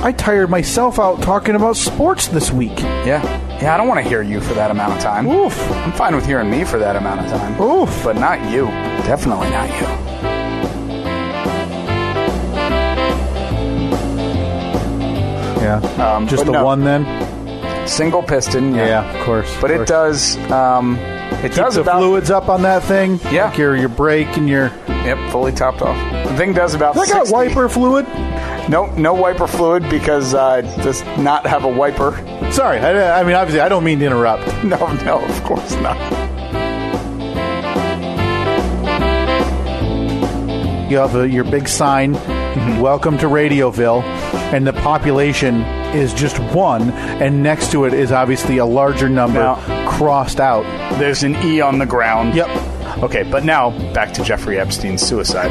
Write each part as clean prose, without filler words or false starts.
I tired myself out talking about sports this week. Yeah, I don't want to hear you for that amount of time. Oof. I'm fine with hearing me for that amount of time. Oof. But not you. Definitely not you. Yeah. Just the one then? Single piston, yeah. Yeah, of course. But it does... it does the fluids up on that thing? Yeah. Like your brake and your... Yep, fully topped off. The thing does about 60. Got wiper fluid? No wiper fluid because it does not have a wiper. Sorry, I mean, obviously, I don't mean to interrupt. No, of course not. You have your big sign, welcome to Radioville, and the population is just 1, and next to it is obviously a larger number crossed out. There's an E on the ground. Yep. Okay, but now back to Jeffrey Epstein's suicide.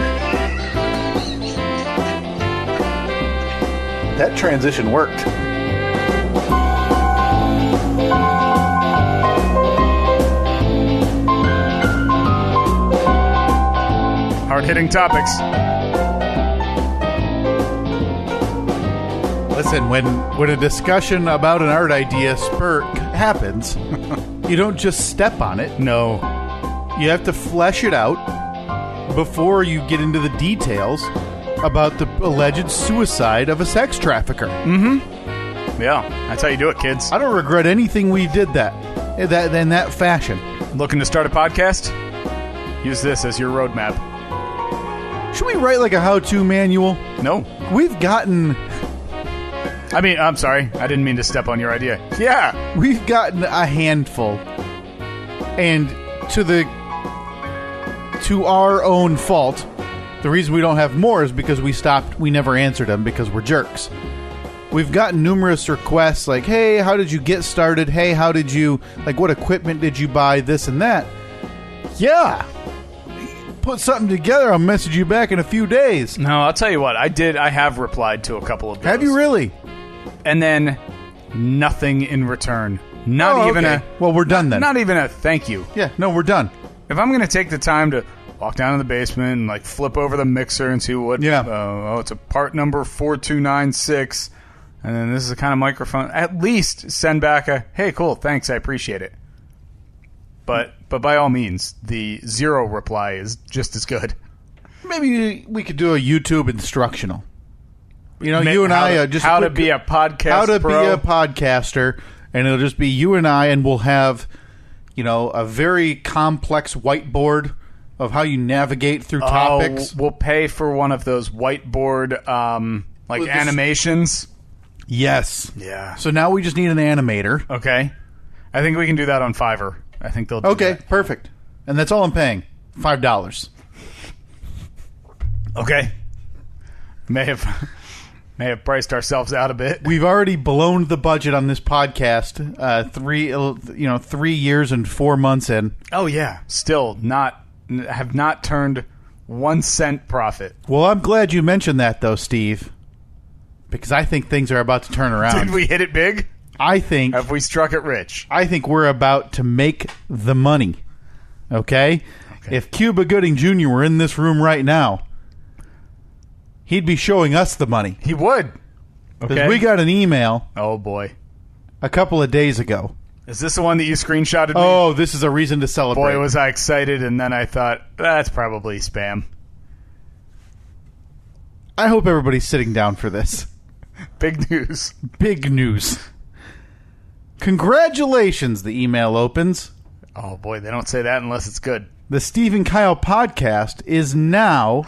That transition worked. Hard-hitting topics. Listen, when a discussion about an art idea happens, you don't just step on it. No. You have to flesh it out before you get into the details about the alleged suicide of a sex trafficker. Mm-hmm. Yeah, that's how you do it, kids. I don't regret anything we did in that fashion. Looking to start a podcast? Use this as your roadmap. Should we write like a how-to manual? No. We've gotten... I mean, I'm sorry. I didn't mean to step on your idea. Yeah. We've gotten a handful. And to our own fault, the reason we don't have more is because we never answered them because we're jerks. We've gotten numerous requests like, hey, how did you get started? Hey, what equipment did you buy? This and that. Yeah. Put something together, I'll message you back in a few days. No, I'll tell you what. I have replied to a couple of those. Have you really? And then nothing in return. Not even a... Well, we're done then. Not even a thank you. Yeah, no, we're done. If I'm going to take the time to walk down to the basement and flip over the mixer and see what... Yeah. It's a part number 4296. And then this is the kind of microphone. At least send back a, hey, cool, thanks, I appreciate it. But by all means, the zero reply is just as good. Maybe we could do a YouTube instructional. You know, you and I just how to be a podcast, how to be a podcaster, and it'll just be you and I, and we'll have, a very complex whiteboard of how you navigate through topics. We'll pay for one of those whiteboard animations. Yes. Yeah. So now we just need an animator. Okay. I think we can do that on Fiverr. I think they'll do that. Perfect. And that's all I'm paying. $5. Okay. May have priced ourselves out a bit. We've already blown the budget on this podcast 3 years and 4 months in. Oh yeah. Still have not turned 1 cent profit. Well, I'm glad you mentioned that though, Steve. Because I think things are about to turn around. Did we hit it big? Have we struck it rich? I think we're about to make the money. Okay? If Cuba Gooding Jr. were in this room right now, he'd be showing us the money. He would. Because we got an email. Oh, boy. A couple of days ago. Is this the one that you screenshotted me? Oh, this is a reason to celebrate. Boy, was I excited, and then I thought, that's probably spam. I hope everybody's sitting down for this. Big news. Big news. Congratulations, the email opens. Oh, boy, they don't say that unless it's good. The Steve and Kyle podcast is now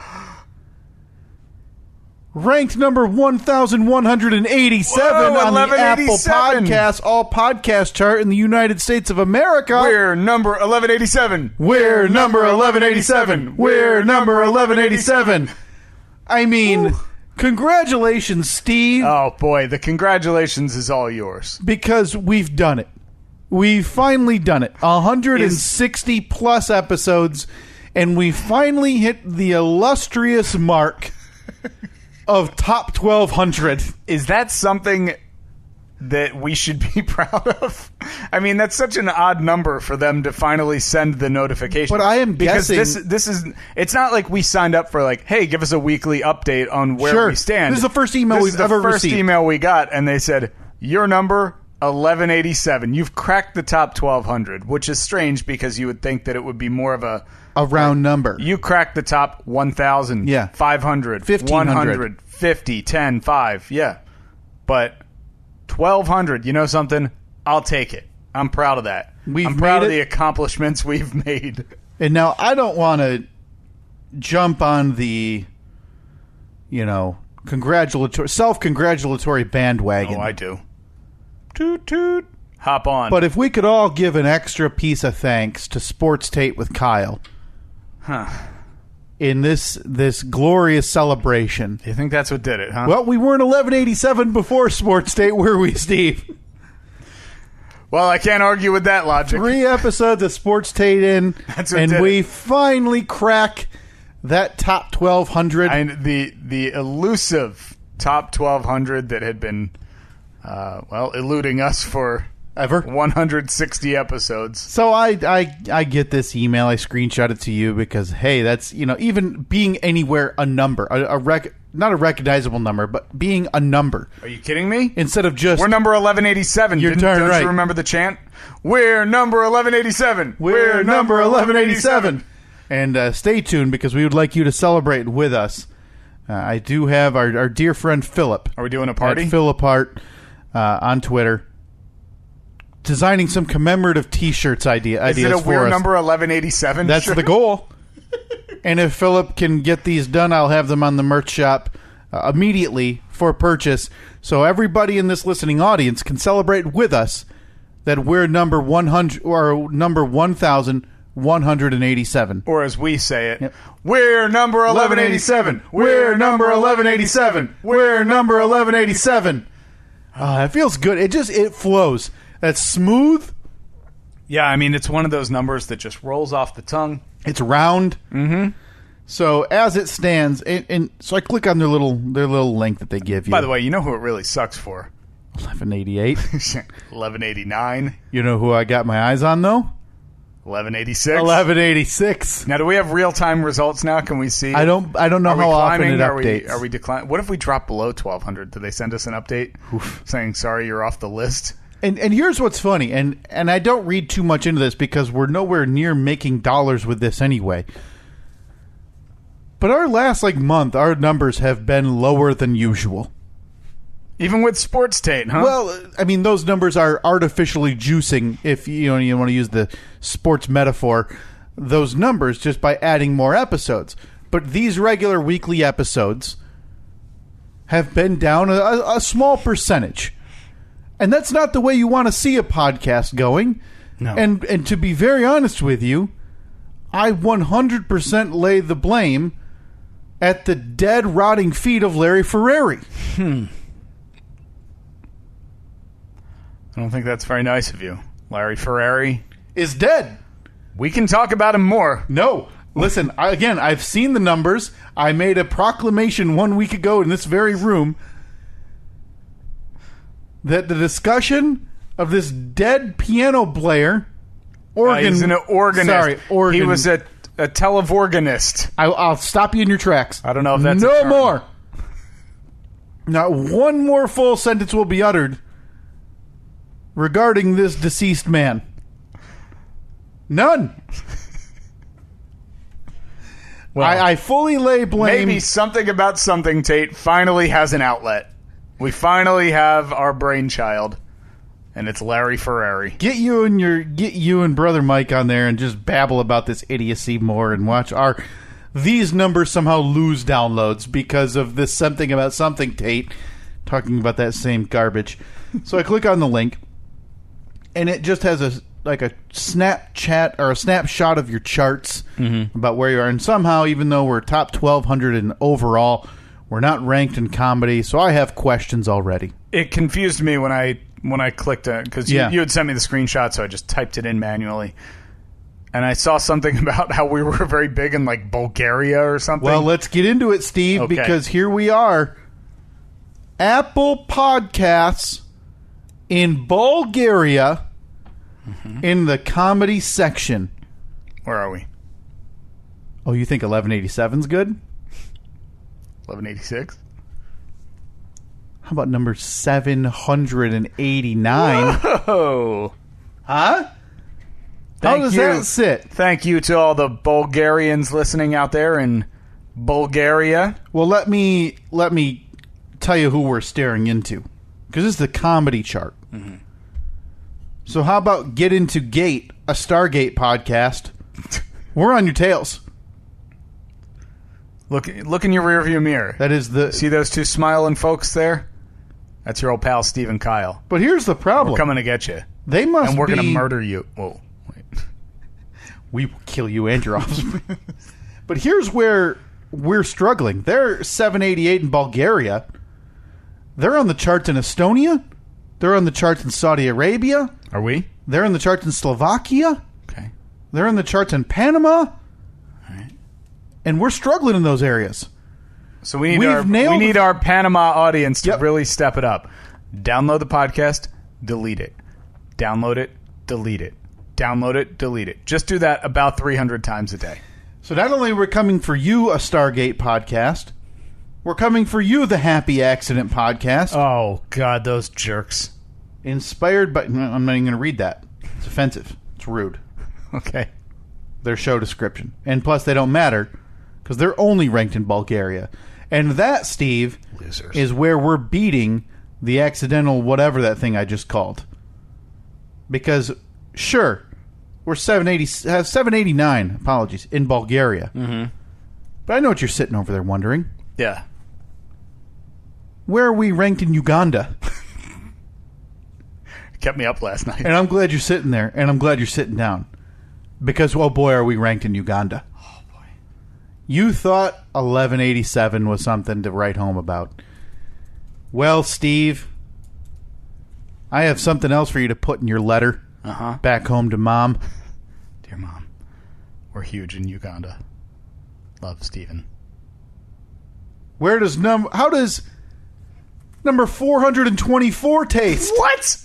ranked number 1,187 on the Apple Podcasts All Podcast chart in the United States of America. We're number 1187. We're number 1187. We're number 1187. I mean... Congratulations, Steve. Oh, boy. The congratulations is all yours. Because we've done it. We've finally done it. 160-plus episodes, and we finally hit the illustrious mark of top 1,200. Is that something that we should be proud of? I mean, that's such an odd number for them to finally send the notification. But I am guessing... Because this is... It's not like we signed up for like, hey, give us a weekly update on where we stand. This is the first email we've ever received. This is the first email we got, and they said, your number, 1187. You've cracked the top 1200, which is strange because you would think that it would be more of a round number. You cracked the top 1,000, 500, 100, 50, 10, 5, But 1,200, you know something? I'll take it. I'm proud of that. I'm proud of the accomplishments we've made. And now I don't want to jump on the, self-congratulatory bandwagon. Oh, I do. Toot, toot. Hop on. But if we could all give an extra piece of thanks to Sports Tate with Kyle in this glorious celebration. Do you think that's what did it, huh? Well, we weren't 1187 before Sports Tate, were we, Steve? Well, I can't argue with that logic. 3 episodes of Sports Tate in, and we finally crack that top 1,200. And the elusive top 1,200 that had been, eluding us for... Ever 160 episodes. So I get this email. I screenshot it to you because, hey, that's, even being anywhere a number, not a recognizable number, but being a number. Are you kidding me? Instead of just... We're number 1187. Don't you remember the chant? We're number 1187. We're number 1187. And stay tuned because we would like you to celebrate with us. I do have our dear friend Philip. Are we doing a party? At Philip Hart on Twitter. Designing some commemorative T-shirts ideas for us. Is it a weird number 1187? That's the goal. And if Philip can get these done, I'll have them on the merch shop immediately for purchase. So everybody in this listening audience can celebrate with us that we're number 100 or number 1,187. Or as we say it, we're number 1187. We're number 1187. We're number 1187. It feels good. It flows. That's smooth. Yeah, I mean, it's one of those numbers that just rolls off the tongue. It's round. Mm-hmm. So as it stands, and so I click on their little link that they give you. By the way, you know who it really sucks for? 1188. 1189. You know who I got my eyes on, though? 1186. 1186. Now, do we have real-time results now? Can we see? I don't know how often it updates. Are we declining? What if we drop below 1,200? Do they send us an update saying, sorry, you're off the list? And here's what's funny, and I don't read too much into this because we're nowhere near making dollars with this anyway. But our last month, our numbers have been lower than usual. Even with Sports Tate, huh? Well, I mean, those numbers are artificially juicing, if you want to use the sports metaphor, those numbers just by adding more episodes. But these regular weekly episodes have been down a small percentage. And that's not the way you want to see a podcast going. No. And to be very honest with you, I 100% lay the blame at the dead, rotting feet of Larry Ferrari. I don't think that's very nice of you. Larry Ferrari is dead. We can talk about him more. No. Listen, I've seen the numbers. I made a proclamation 1 week ago in this very room that the discussion of this dead piano player, he's an organist. Sorry, organ. He was a televorganist. I'll stop you in your tracks. I don't know if that's no more. Not one more full sentence will be uttered regarding this deceased man. None. Well, I fully lay blame. Maybe something about something, Tate, finally has an outlet. We finally have our brainchild, and it's Larry Ferrari. Get you and Brother Mike on there and just babble about this idiocy more and watch these numbers somehow lose downloads because of this something about something Tate talking about that same garbage. So I click on the link, and it just has a Snapchat or a snapshot of your charts about where you are. And somehow, even though we're top 1,200 in overall, we're not ranked in comedy, so I have questions already. It confused me when I clicked it, because you had sent me the screenshot, so I just typed it in manually. And I saw something about how we were very big in, Bulgaria or something. Well, let's get into it, Steve, because here we are. Apple Podcasts in Bulgaria, in the comedy section. Where are we? Oh, you think 1187's good? 1186? How about number 789? Whoa. Huh? How does that sit? Thank you to all the Bulgarians listening out there in Bulgaria. Well, let me tell you who we're staring into, because this is the comedy chart. Mm-hmm. So how about Get Into Gate, a Stargate podcast? We're on your tails. Look in your rearview mirror. That is the... See those two smiling folks there? That's your old pal Stephen Kyle. But here's the problem. We're coming to get you. They must And we're be... going to murder you. Whoa, wait. We will kill you and your offspring. But here's where we're struggling. They're 788 in Bulgaria. They're on the charts in Estonia. They're on the charts in Saudi Arabia. Are we? They're on the charts in Slovakia. Okay. They're on the charts in Panama. All right. And we're struggling in those areas. So we need our Panama audience to really step it up. Download the podcast, delete it. Download it, delete it. Download it, delete it. Just do that about 300 times a day. So not only are we coming for you, a Stargate podcast, we're coming for you, the Happy Accident podcast. Oh, God, those jerks. Inspired by... No, I'm not even going to read that. It's offensive. It's rude. Okay. Their show description. And plus, they don't matter, because they're only ranked in Bulgaria. And that, Steve, Losers. is where we're beating the accidental whatever that thing I just called. Because, sure, we're 789, apologies, in Bulgaria. Mm-hmm. But I know what you're sitting over there wondering. Yeah. Where are we ranked in Uganda? Kept me up last night. And I'm glad you're sitting there, and I'm glad you're sitting down. Because, oh boy, are we ranked in Uganda. Oh, boy. You thought 1187 was something to write home about. Well, Steve, I have something else for you to put in your letter back home to Mom. Dear Mom, we're huge in Uganda. Love, Steven. How does number 424 taste? What?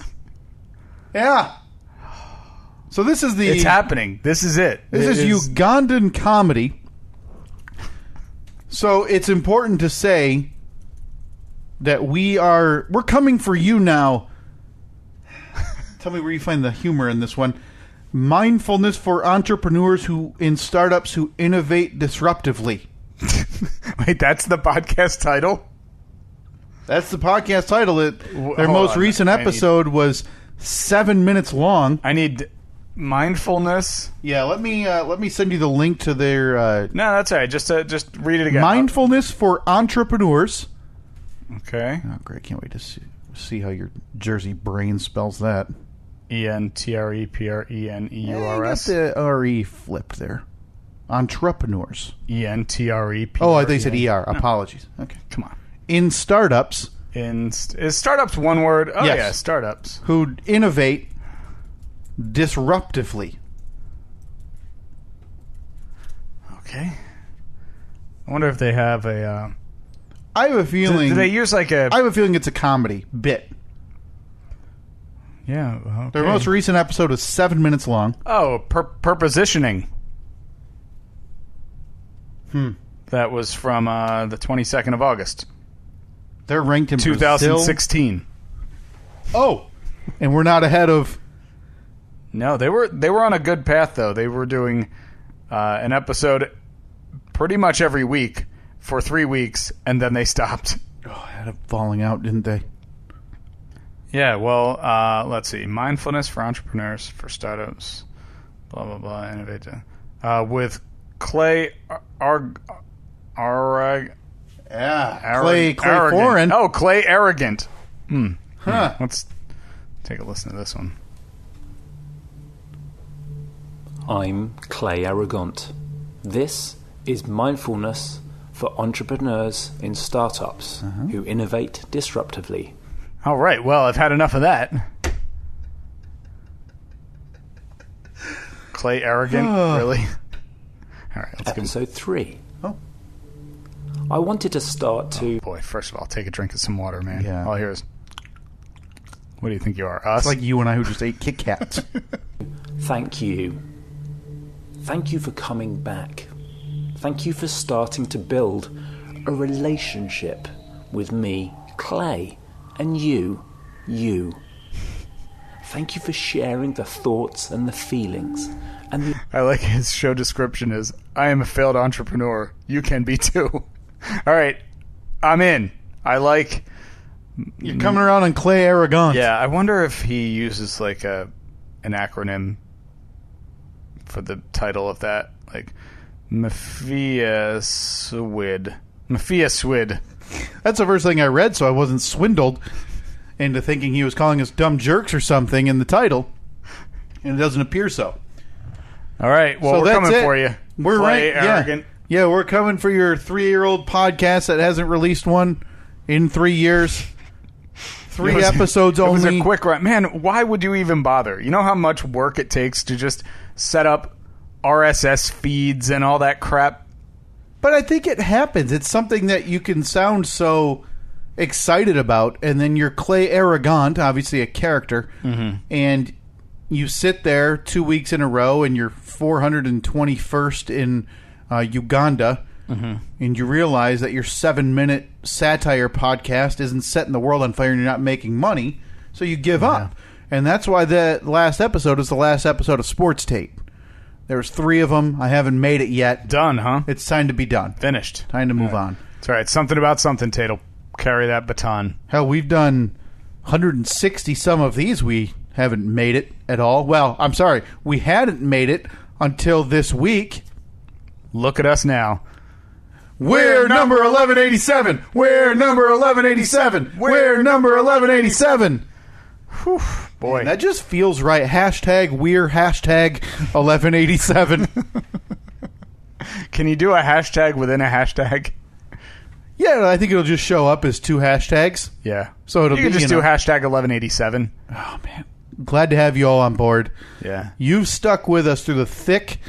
Yeah. So this is It's happening. This is it. This is Ugandan comedy. So it's important to say that we're coming for you now. Tell me where you find the humor in this one. Mindfulness for entrepreneurs in startups who innovate disruptively. Wait, that's the podcast title? That's the podcast title. Their most recent episode was 7 minutes long. I need mindfulness. Yeah, let me send you the link to their. No, that's all right. Just read it again. Mindfulness for entrepreneurs. Okay. Oh, great! Can't wait to see how your Jersey brain spells that. ENTREPRENEURS. Got the RE flipped there. Entrepreneurs. ENTREPRENEURS. Oh, I think you said ER. No. Apologies. Okay, come on. In startups. Is startups one word? Oh, yes. Yeah, startups. Who innovate disruptively. Okay. I wonder if they have a... I have a feeling... Do they use like a... I have a feeling it's a comedy bit. Yeah, okay. Their most recent episode is 7 minutes long. Oh, perpositioning. That was from the 22nd of August. They're ranked in 2016. Brazil. Oh, and we're not ahead of... No, they were on a good path, though. They were doing an episode pretty much every week for 3 weeks, and then they stopped. Oh, had a falling out, didn't they? Yeah, well, let's see. Mindfulness for entrepreneurs, for startups, blah, blah, blah, innovate. With Clay Clay Foreign. Oh, Clay Arrogant. Let's take a listen to this one. I'm Clay Arrogant. This is Mindfulness for Entrepreneurs in Startups who Innovate Disruptively. All right, well, I've had enough of that. Clay Arrogant, really? All right, let's Episode 3. Oh. I wanted to start to... Oh, boy, first of all, take a drink of some water, man. Yeah. All I hear is... What do you think you are, us? It's like you and I who just ate Kit Kats. Thank you. Thank you for coming back. Thank you for starting to build a relationship with me, Clay, and you. Thank you for sharing the thoughts and the feelings. And I like his show description is, I am a failed entrepreneur. You can be too. All right. I'm in. I like... You're coming around on Clay Aragon. Yeah, I wonder if he uses like an acronym for the title of that. Like, Feeis WID. Feeis WID. That's the first thing I read, so I wasn't swindled into thinking he was calling us dumb jerks or something in the title. And it doesn't appear so. All right, well, So we're that's coming it. for you. We're Clay right. Arrogant. Yeah, we're coming for your 3-year-old podcast that hasn't released one in 3 years. Three episodes only. It was a quick run. Man, why would you even bother? You know how much work it takes to just set up RSS feeds and all that crap? But I think it happens. It's something that you can sound so excited about, and then you're Clay Arrogant, obviously a character, and you sit there 2 weeks in a row, and you're 421st in Uganda, and you realize that your 7-minute satire podcast isn't setting the world on fire and you're not making money, so you give up. And that's why the last episode is the last episode of Sports Tape. There was 3 of them. I haven't made it yet. Done, huh? It's time to be done. Finished. Time to move on. It's all right. Something about something, Tate'll carry that baton. Hell, we've done 160 some of these. We haven't made it at all. Well, I'm sorry. We hadn't made it until this week. Look at us now. We're number 1187. We're number 1187. We're number 1187. Whew, boy. That just feels right. Hashtag we're hashtag 1187. Can you do a hashtag within a hashtag? Yeah, I think it'll just show up as 2 hashtags. Yeah. So it'll you can be, just you do know, hashtag 1187. Oh, man. Glad to have you all on board. Yeah. You've stuck with us through the thick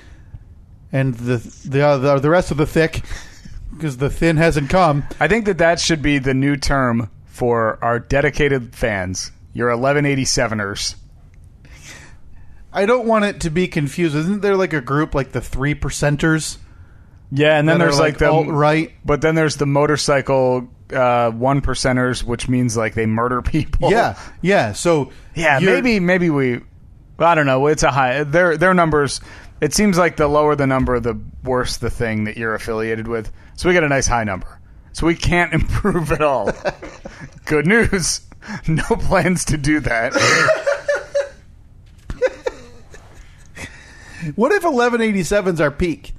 and the rest of the thick, because the thin hasn't come. I think that should be the new term for our dedicated fans. Your 1187ers. I don't want it to be confused. Isn't there like a group like the 3%ers? Yeah, and then there's like the alt-right. But then there's the motorcycle 1%ers, which means like they murder people. Yeah. So yeah, maybe we. I don't know. It's a high. Their numbers. It seems like the lower the number, the worse the thing that you're affiliated with. So we get a nice high number. So we can't improve at all. Good news. No plans to do that. What if 1187's our peak?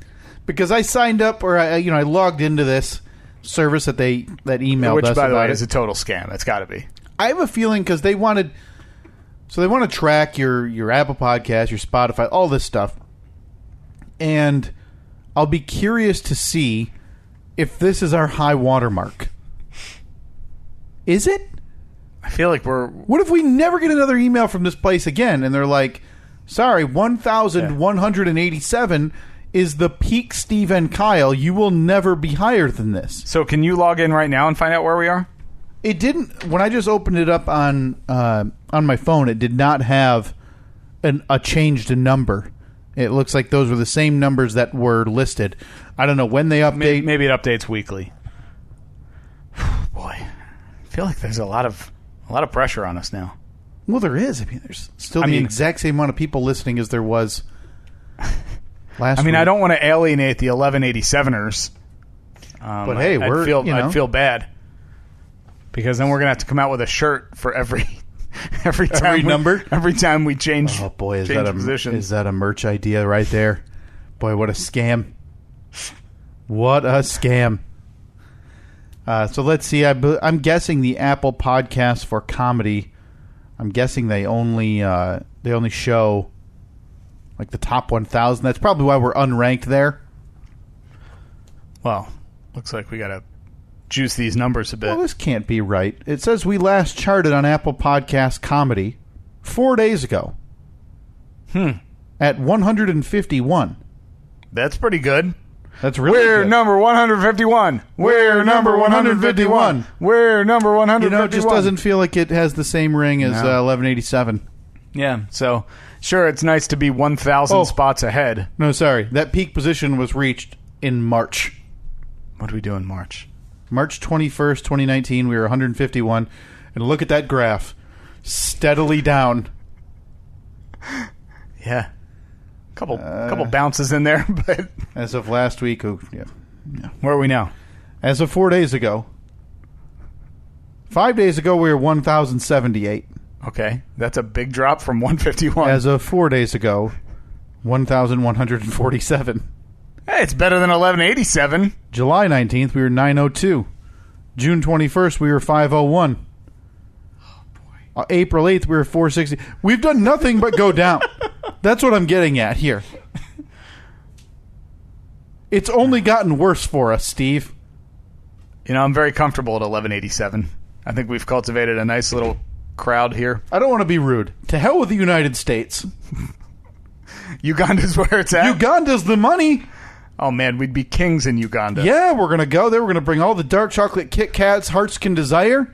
Because I signed up, or I logged into this service that emailed Which, us by the way, about is a total scam. It's got to be. I have a feeling because they want to track your Apple Podcast, your Spotify, all this stuff, and I'll be curious to see if this is our high watermark. Is it? I feel like What if we never get another email from this place again, and they're like, "Sorry, 1,187 is the peak Steve and Kyle. You will never be higher than this." So can you log in right now and find out where we are? It didn't. When I just opened it up on my phone, it did not have a changed number. It looks like those were the same numbers that were listed. I don't know when they update. Maybe it updates weekly. Boy, I feel like there's a lot of pressure on us now. Well, there is. I mean, there's still the exact same amount of people listening as there was last week. I don't want to alienate the 1187ers. But hey, I'd feel bad. Because then we're gonna have to come out with a shirt for every number. Every time we change. Oh boy, is positions. that a merch idea right there? Boy, what a scam! What a scam! So let's see. I'm guessing the Apple Podcast for comedy. I'm guessing they only show like the top 1,000. That's probably why we're unranked there. Well, looks like we gotta juice these numbers a bit. Well, this can't be right. It says we last charted on Apple Podcast Comedy 4 days ago. At 151. That's pretty good. That's really We're good. number 151. We're number 151. We're number 151. It just doesn't feel like it has the same ring as 1187. Yeah, so sure, it's nice to be 1,000 spots ahead. No, sorry. That peak position was reached in March. What do we do in March? March 21st, 2019, we were 151. And look at that graph. Steadily down. Yeah. Couple bounces in there, but As of last week, yeah. Where are we now? As of 4 days ago. 5 days ago, we were 1,078. Okay, that's a big drop from 151. As of 4 days ago, 1,147. Hey, it's better than 1187. July 19th, we were 902. June 21st, we were 501. Oh, boy. April 8th, we were 460. We've done nothing but go down. That's what I'm getting at here. It's only gotten worse for us, Steve. You know, I'm very comfortable at 1187. I think we've cultivated a nice little crowd here. I don't want to be rude. To hell with the United States. Uganda's where it's at. Uganda's the money. Oh, man, we'd be kings in Uganda. Yeah, we're going to go there. We're going to bring all the dark chocolate Kit Kats hearts can desire.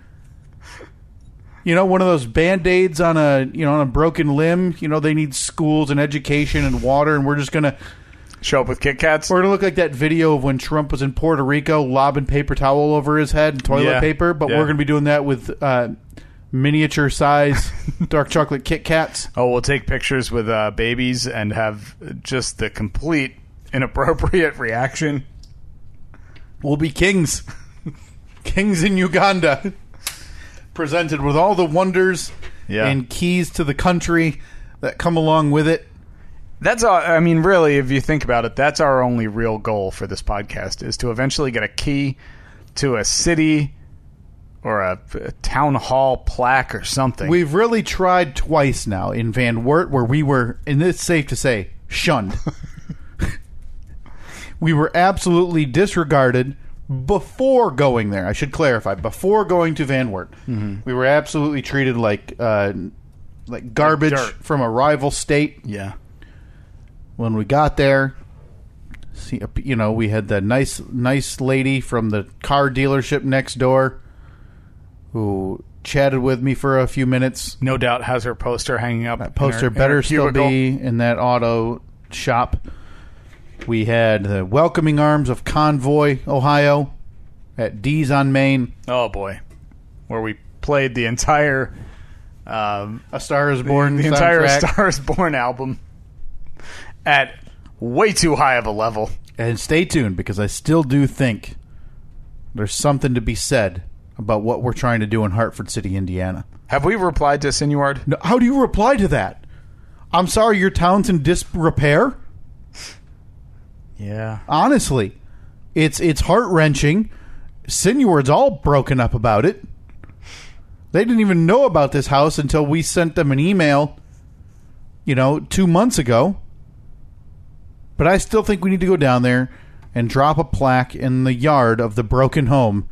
You know, one of those Band-Aids on a broken limb. You know, they need schools and education and water, and we're just going to show up with Kit Kats. We're going to look like that video of when Trump was in Puerto Rico lobbing paper towel over his head and toilet paper, but we're going to be doing that with miniature size dark chocolate Kit Kats. Oh, we'll take pictures with babies and have just the complete inappropriate reaction. We'll be kings. Kings in Uganda. Presented with all the wonders and keys to the country that come along with it. That's all. I mean, really, if you think about it, that's our only real goal for this podcast, is to eventually get a key to a city or a town hall plaque or something. We've really tried twice now in Van Wert, where we were, and it's safe to say, shunned. We were absolutely disregarded before going there. I should clarify. Before going to Van Wert, we were absolutely treated like garbage like from a rival state. Yeah. When we got there, we had the nice lady from the car dealership next door who chatted with me for a few minutes. No doubt has her poster hanging up. That poster better still be in that auto shop. We had the welcoming arms of Convoy, Ohio, at D's on Main. Oh, boy. Where we played the entire... A Star is Born the entire Star is Born album at way too high of a level. And stay tuned, because I still do think there's something to be said about what we're trying to do in Hartford City, Indiana. Have we replied to Sinuard? No, how do you reply to that? I'm sorry, your town's in disrepair? Yeah. Honestly, it's heart-wrenching. Sinuard's all broken up about it. They didn't even know about this house until we sent them an email, 2 months ago. But I still think we need to go down there and drop a plaque in the yard of the broken home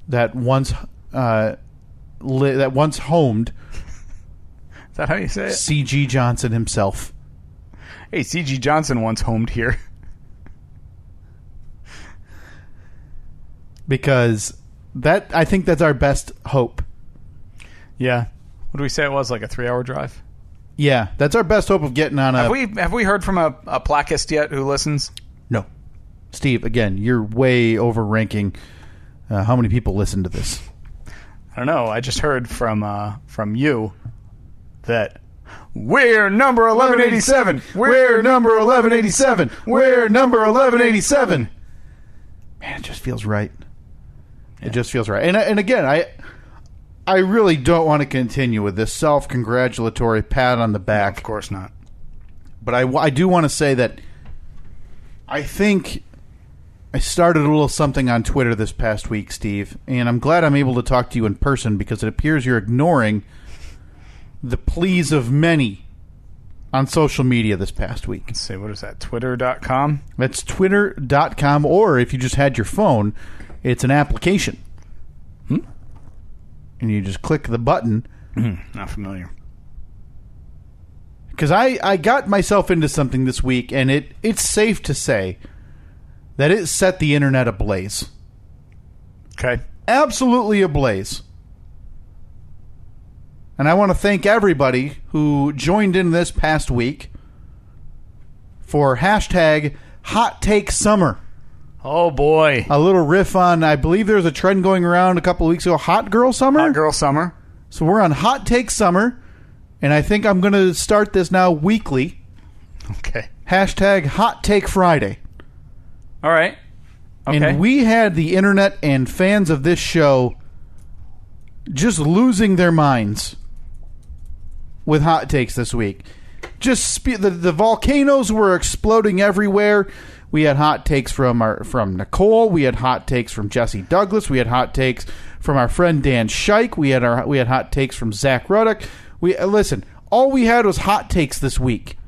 that once homed. Is that how you say it? C.G. Johnson himself. Hey, C.G. Johnson once homed here. Because I think that's our best hope. Yeah. What do we say it was, like a 3-hour drive? Yeah, that's our best hope of getting on a... Have we heard from a plaquist yet who listens? No. Steve, again, you're way overranking how many people listen to this. I don't know. I just heard from you that we're number 1187. We're number 1187. We're number 1187. Man, it just feels right. It just feels right. And again, I really don't want to continue with this self-congratulatory pat on the back. No, of course not. But I do want to say that I think I started a little something on Twitter this past week, Steve, and I'm glad I'm able to talk to you in person, because it appears you're ignoring the pleas of many on social media this past week. Let's see, what is that, twitter.com? That's twitter.com, or if you just had your phone, it's an application. And you just click the button. Not familiar. Because I got myself into something this week, and it's safe to say that it set the internet ablaze. Okay. Absolutely ablaze. And I want to thank everybody who joined in this past week for hashtag Hot Take Summer. Oh, boy. A little riff on, I believe there was a trend going around a couple of weeks ago, Hot Girl Summer? Hot Girl Summer. So we're on Hot Take Summer, and I think I'm going to start this now weekly. Okay. Hashtag Hot Take Friday. All right. Okay. And we had the internet and fans of this show just losing their minds with hot takes this week. Just the volcanoes were exploding everywhere. We had hot takes from Nicole. We had hot takes from Jesse Douglas. We had hot takes from our friend Dan Scheich. We had hot takes from Zach Ruddock. Listen, all we had was hot takes this week,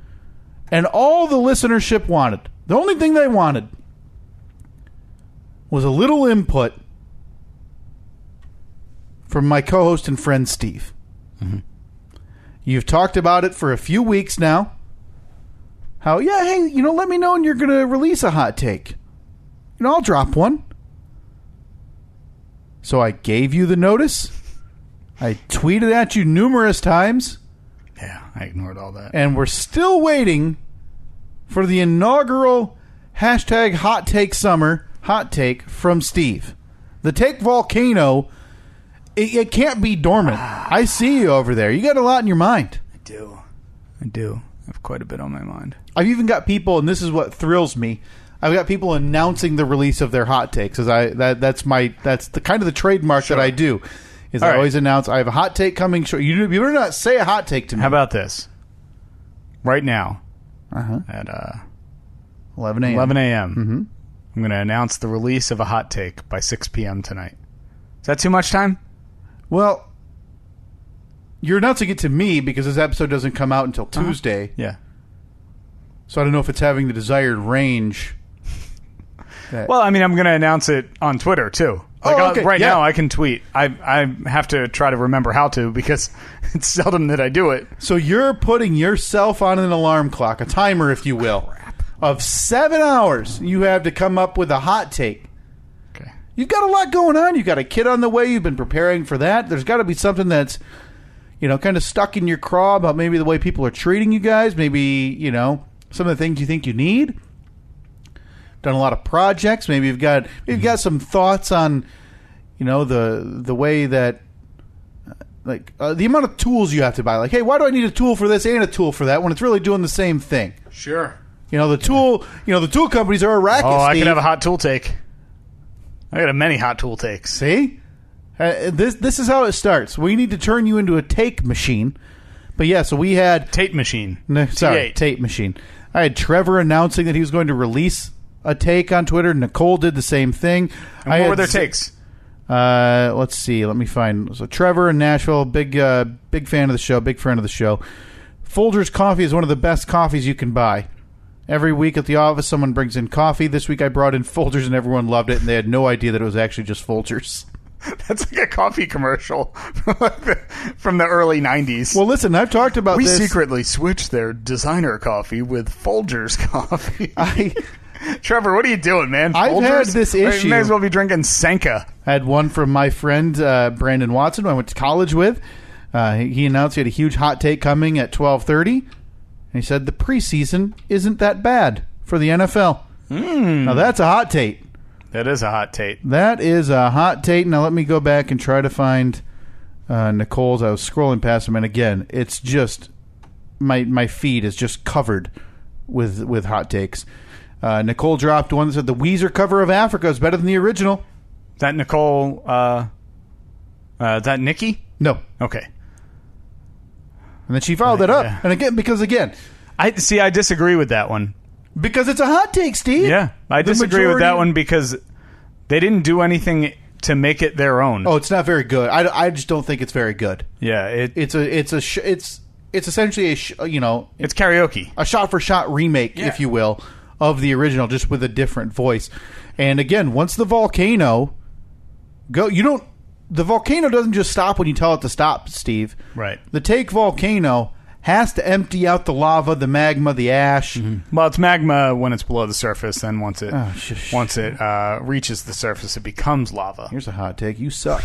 and all the listenership wanted. The only thing they wanted was a little input from my co-host and friend Steve. Mm-hmm. You've talked about it for a few weeks now. How, yeah, hey, let me know when you're going to release a hot take. I'll drop one. So I gave you the notice. I tweeted at you numerous times. Yeah, I ignored all that. And we're still waiting for the inaugural hashtag Hot Take Summer hot take from Steve. The Take Volcano, it can't be dormant. I see you over there. You got a lot in your mind. I do. I have quite a bit on my mind. I've even got people, and this is what thrills me, I've got people announcing the release of their hot takes. That's the kind of the trademark that I do. Is I always announce I have a hot take coming. You better not say a hot take to me. How about this? Right now, at 11 a.m. 11 a.m. Mm-hmm. I'm going to announce the release of a hot take by 6 p.m. tonight. Is that too much time? Well, you're announcing it to me because this episode doesn't come out until Tuesday. Yeah. So I don't know if it's having the desired range. Well, I mean, I'm going to announce it on Twitter, too. Now, I can tweet. I have to try to remember how to because it's seldom that I do it. So you're putting yourself on an alarm clock, a timer, if you will, of 7 hours. You have to come up with a hot take. Okay. You've got a lot going on. You've got a kid on the way. You've been preparing for that. There's got to be something that's, kind of stuck in your craw about maybe the way people are treating you guys. Maybe, some of the things you think you need. Done a lot of projects. Maybe you've got some thoughts on, the way that, the amount of tools you have to buy. Like, hey, why do I need a tool for this and a tool for that when it's really doing the same thing? Sure. The tool companies are a racket. Oh, I Steve. could have a hot tool take. I got many hot tool takes. See, this is how it starts. We need to turn you into a take machine. But yeah, so we had Tate machine. Tate machine. I had Trevor announcing that he was going to release a take on Twitter. Nicole did the same thing. And what were their takes? Let's see. Let me find. So Trevor in Nashville, big fan of the show, big friend of the show. Folgers coffee is one of the best coffees you can buy. Every week at the office, someone brings in coffee. This week I brought in Folgers, and everyone loved it, and they had no idea that it was actually just Folgers. That's like a coffee commercial from the early 90s. Well, listen, I've talked about this. We secretly switched their designer coffee with Folgers coffee. Trevor, what are you doing, man? I've had this issue. You may as well be drinking Senka. I had one from my friend Brandon Watson, who I went to college with. He announced he had a huge hot take coming at 12:30. And he said the preseason isn't that bad for the NFL. Now, that's a hot take. That is a hot take. That is a hot take. Now, let me go back and try to find Nicole's. I was scrolling past him, and again, it's just my feed is just covered with hot takes. Nicole dropped one that said the Weezer cover of Africa is better than the original. Is that Nicole? Is that Nikki? No. Okay. And then she followed that up. Yeah. And again, I disagree with that one. Because it's a hot take, Steve. Yeah. I disagree with that one because they didn't do anything to make it their own. Oh, it's not very good. I just don't think it's very good. Yeah, it's essentially it's karaoke. A shot for shot remake, if you will, of the original, just with a different voice. And again, once the volcano the volcano doesn't just stop when you tell it to stop, Steve. Right. The Take Volcano has to empty out the lava, the magma, the ash. Well, it's magma when it's below the surface. Then once it Oh, reaches the surface, it becomes lava. Here's a hot take. You suck.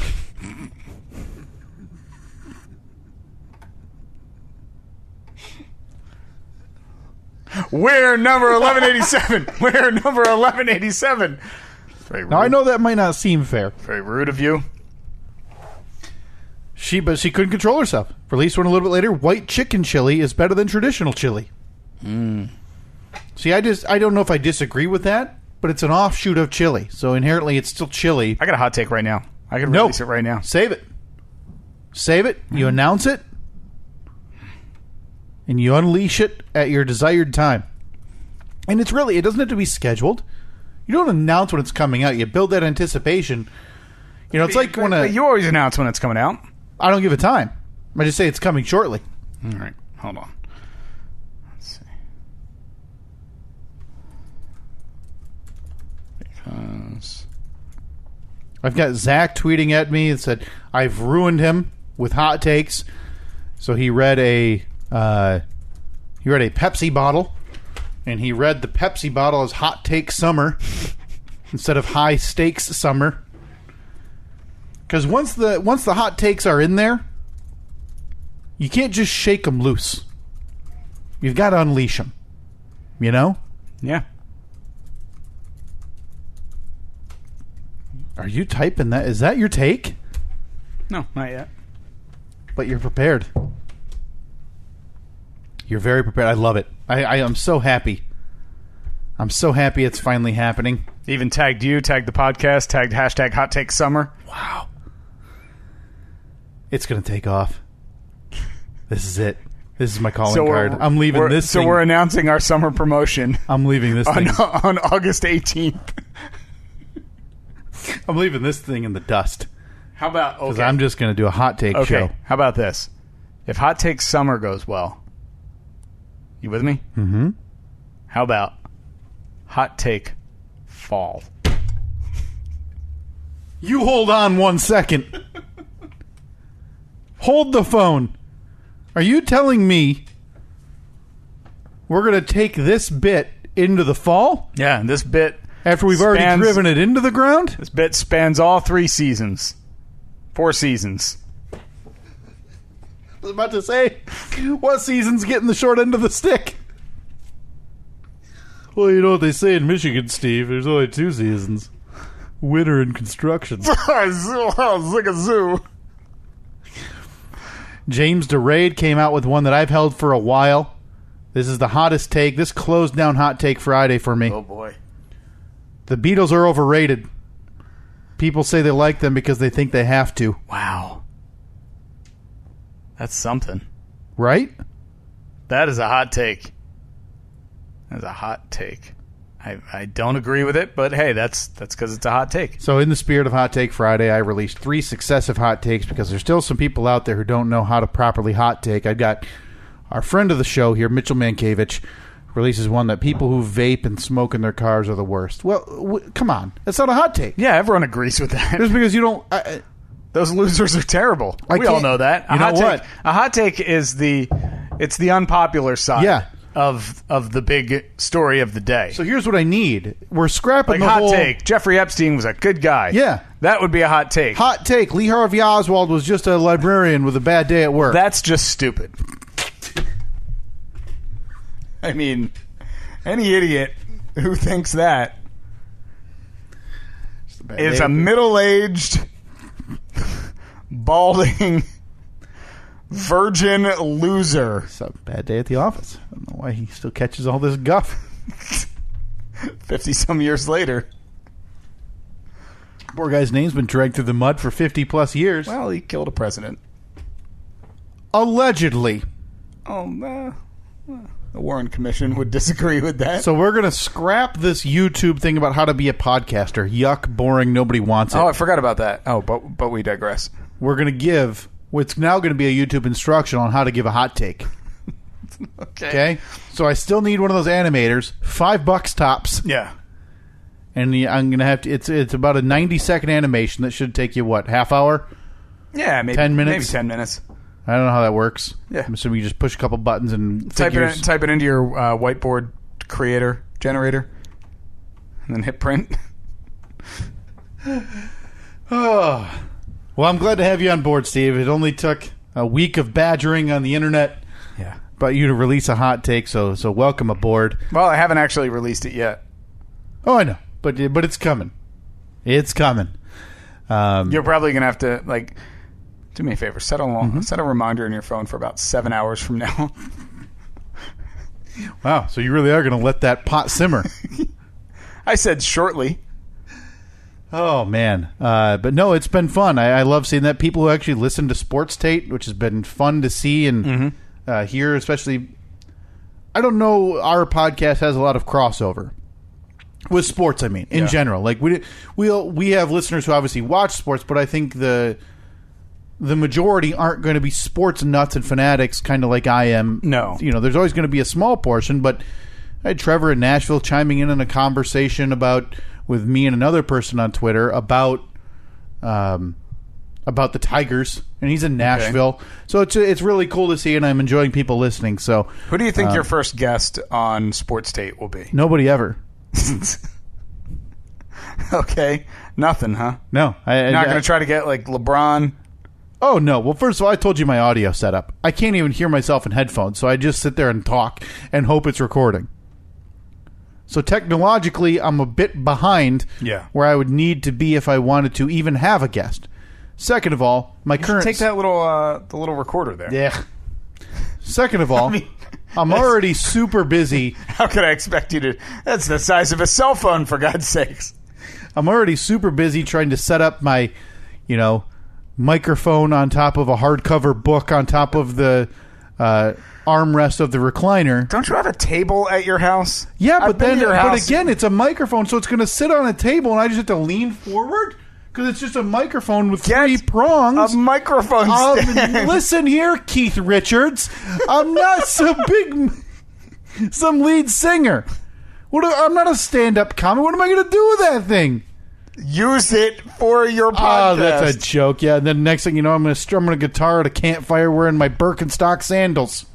We're number 1187. We're number 1187. Very rude. Now, I know that might not seem fair. Very rude of you. But she couldn't control herself. Released one a little bit later. White chicken chili is better than traditional chili. See, I don't know if I disagree with that, but it's an offshoot of chili, so inherently it's still chili. I got a hot take right now. I can release it right now. Save it. You announce it, and you unleash it at your desired time. And it doesn't have to be scheduled. You don't announce when it's coming out. You build that anticipation. You know, it's like when you always announce when it's coming out. I don't give it time. I just say it's coming shortly. All right, hold on. Let's see. Because I've got Zach tweeting at me and said I've ruined him with hot takes. So he read a Pepsi bottle, and he read the Pepsi bottle as hot take summer instead of high stakes summer. Because once the hot takes are in there, you can't just shake them loose. You've got to unleash them. You know? Yeah. Are you typing that? Is that your take? No, not yet. But you're prepared. You're very prepared. I love it. I am so happy. I'm so happy it's finally happening. Even tagged you, tagged the podcast, tagged hashtag hot take summer. Wow. It's going to take off. This is it. This is my calling card. I'm leaving this thing. So we're announcing our summer promotion. I'm leaving this thing. On August 18th. I'm leaving this thing in the dust. How about... Because I'm just going to do a hot take show. How about this? If hot take summer goes well... You with me? Mm-hmm. How about hot take fall? You hold on 1 second. Hold the phone. Are you telling me we're going to take this bit into the fall? Yeah, and this bit... After we've already driven it into the ground? This bit spans all 3 seasons. 4 seasons. I was about to say, what season's getting the short end of the stick? Well, you know what they say in Michigan, Steve. There's only 2 seasons. Winter and construction. It's like a zoo. James DeRaid came out with one that I've held for a while. This is the hottest take. This closed down Hot Take Friday for me. Oh, boy. The Beatles are overrated. People say they like them because they think they have to. Wow. That's something. Right? That is a hot take. That's a hot take. I don't agree with it, but hey, that's because it's a hot take. So in the spirit of Hot Take Friday, I released 3 successive hot takes because there's still some people out there who don't know how to properly hot take. I've got our friend of the show here, Mitchell Mankiewicz, releases one that people who vape and smoke in their cars are the worst. Well, come on. That's not a hot take. Yeah, everyone agrees with that. Just because you don't... Those losers are terrible. We all know that. You know what? A hot take is the unpopular side of the big story of the day. So here's what I need. We're scrapping the hot whole... take. Jeffrey Epstein was a good guy. Yeah. That would be a hot take. Hot take. Lee Harvey Oswald was just a librarian with a bad day at work. That's just stupid. I mean, any idiot who thinks that is a middle-aged, balding, virgin loser. It's a bad day at the office. I don't know why he still catches all this guff. 50-some years later. Poor guy's name's been dragged through the mud for 50-plus years. Well, he killed a president. Allegedly. Oh, the Warren Commission would disagree with that. So we're going to scrap this YouTube thing about how to be a podcaster. Yuck, boring, nobody wants it. Oh, I forgot about that. Oh, but we digress. We're going to give what's now going to be a YouTube instruction on how to give a hot take. Okay? So I still need one of those animators. $5 tops. Yeah. And I'm going to have to... It's about a 90-second animation that should take you, what, half hour? Yeah, maybe 10 minutes. Maybe 10 minutes. I don't know how that works. Yeah. I'm assuming you just push a couple buttons and Type it into your whiteboard creator generator, and then hit print. Oh. Well, I'm glad to have you on board, Steve. It only took a week of badgering on the internet about you to release a hot take, so welcome aboard. Well, I haven't actually released it yet. Oh, I know, but it's coming. It's coming. You're probably gonna have to do me a favor. Set a reminder in your phone for about 7 hours from now. Wow, so you really are going to let that pot simmer. I said shortly. Oh, man. But no, it's been fun. I love seeing that. People who actually listen to Sports Tate, which has been fun to see and hear, especially. I don't know, our podcast has a lot of crossover. With sports, I mean, in general. Like, we have listeners who obviously watch sports, but I think the majority aren't going to be sports nuts and fanatics, kind of like I am. No. There's always going to be a small portion, but I had Trevor in Nashville chiming in on a conversation with me and another person on Twitter about the Tigers, and he's in Nashville. Okay. So it's really cool to see, and I'm enjoying people listening. So, who do you think your first guest on Sports Tate will be? Nobody ever. Okay. Nothing, huh? No. Not going to try to get LeBron? Oh, no. Well, first of all, I told you my audio setup. I can't even hear myself in headphones, so I just sit there and talk and hope it's recording. So technologically, I'm a bit behind where I would need to be if I wanted to even have a guest. Second of all, my current... Take that the little recorder there. Yeah. Second of all, I'm already super busy. How could I expect you to... That's the size of a cell phone, for God's sakes. I'm already super busy trying to set up my, microphone on top of a hardcover book on top of the armrest of the recliner. Don't you have a table at your house? Yeah, but again, it's a microphone, so it's going to sit on a table, and I just have to lean forward because it's just a microphone with three prongs. A microphone stand. Listen here, Keith Richards. I'm not some lead singer. I'm not a stand-up comic. What am I going to do with that thing? Use it for your podcast. Oh, that's a joke. Yeah, and then next thing you know, I'm going to strum a guitar at a campfire wearing my Birkenstock sandals.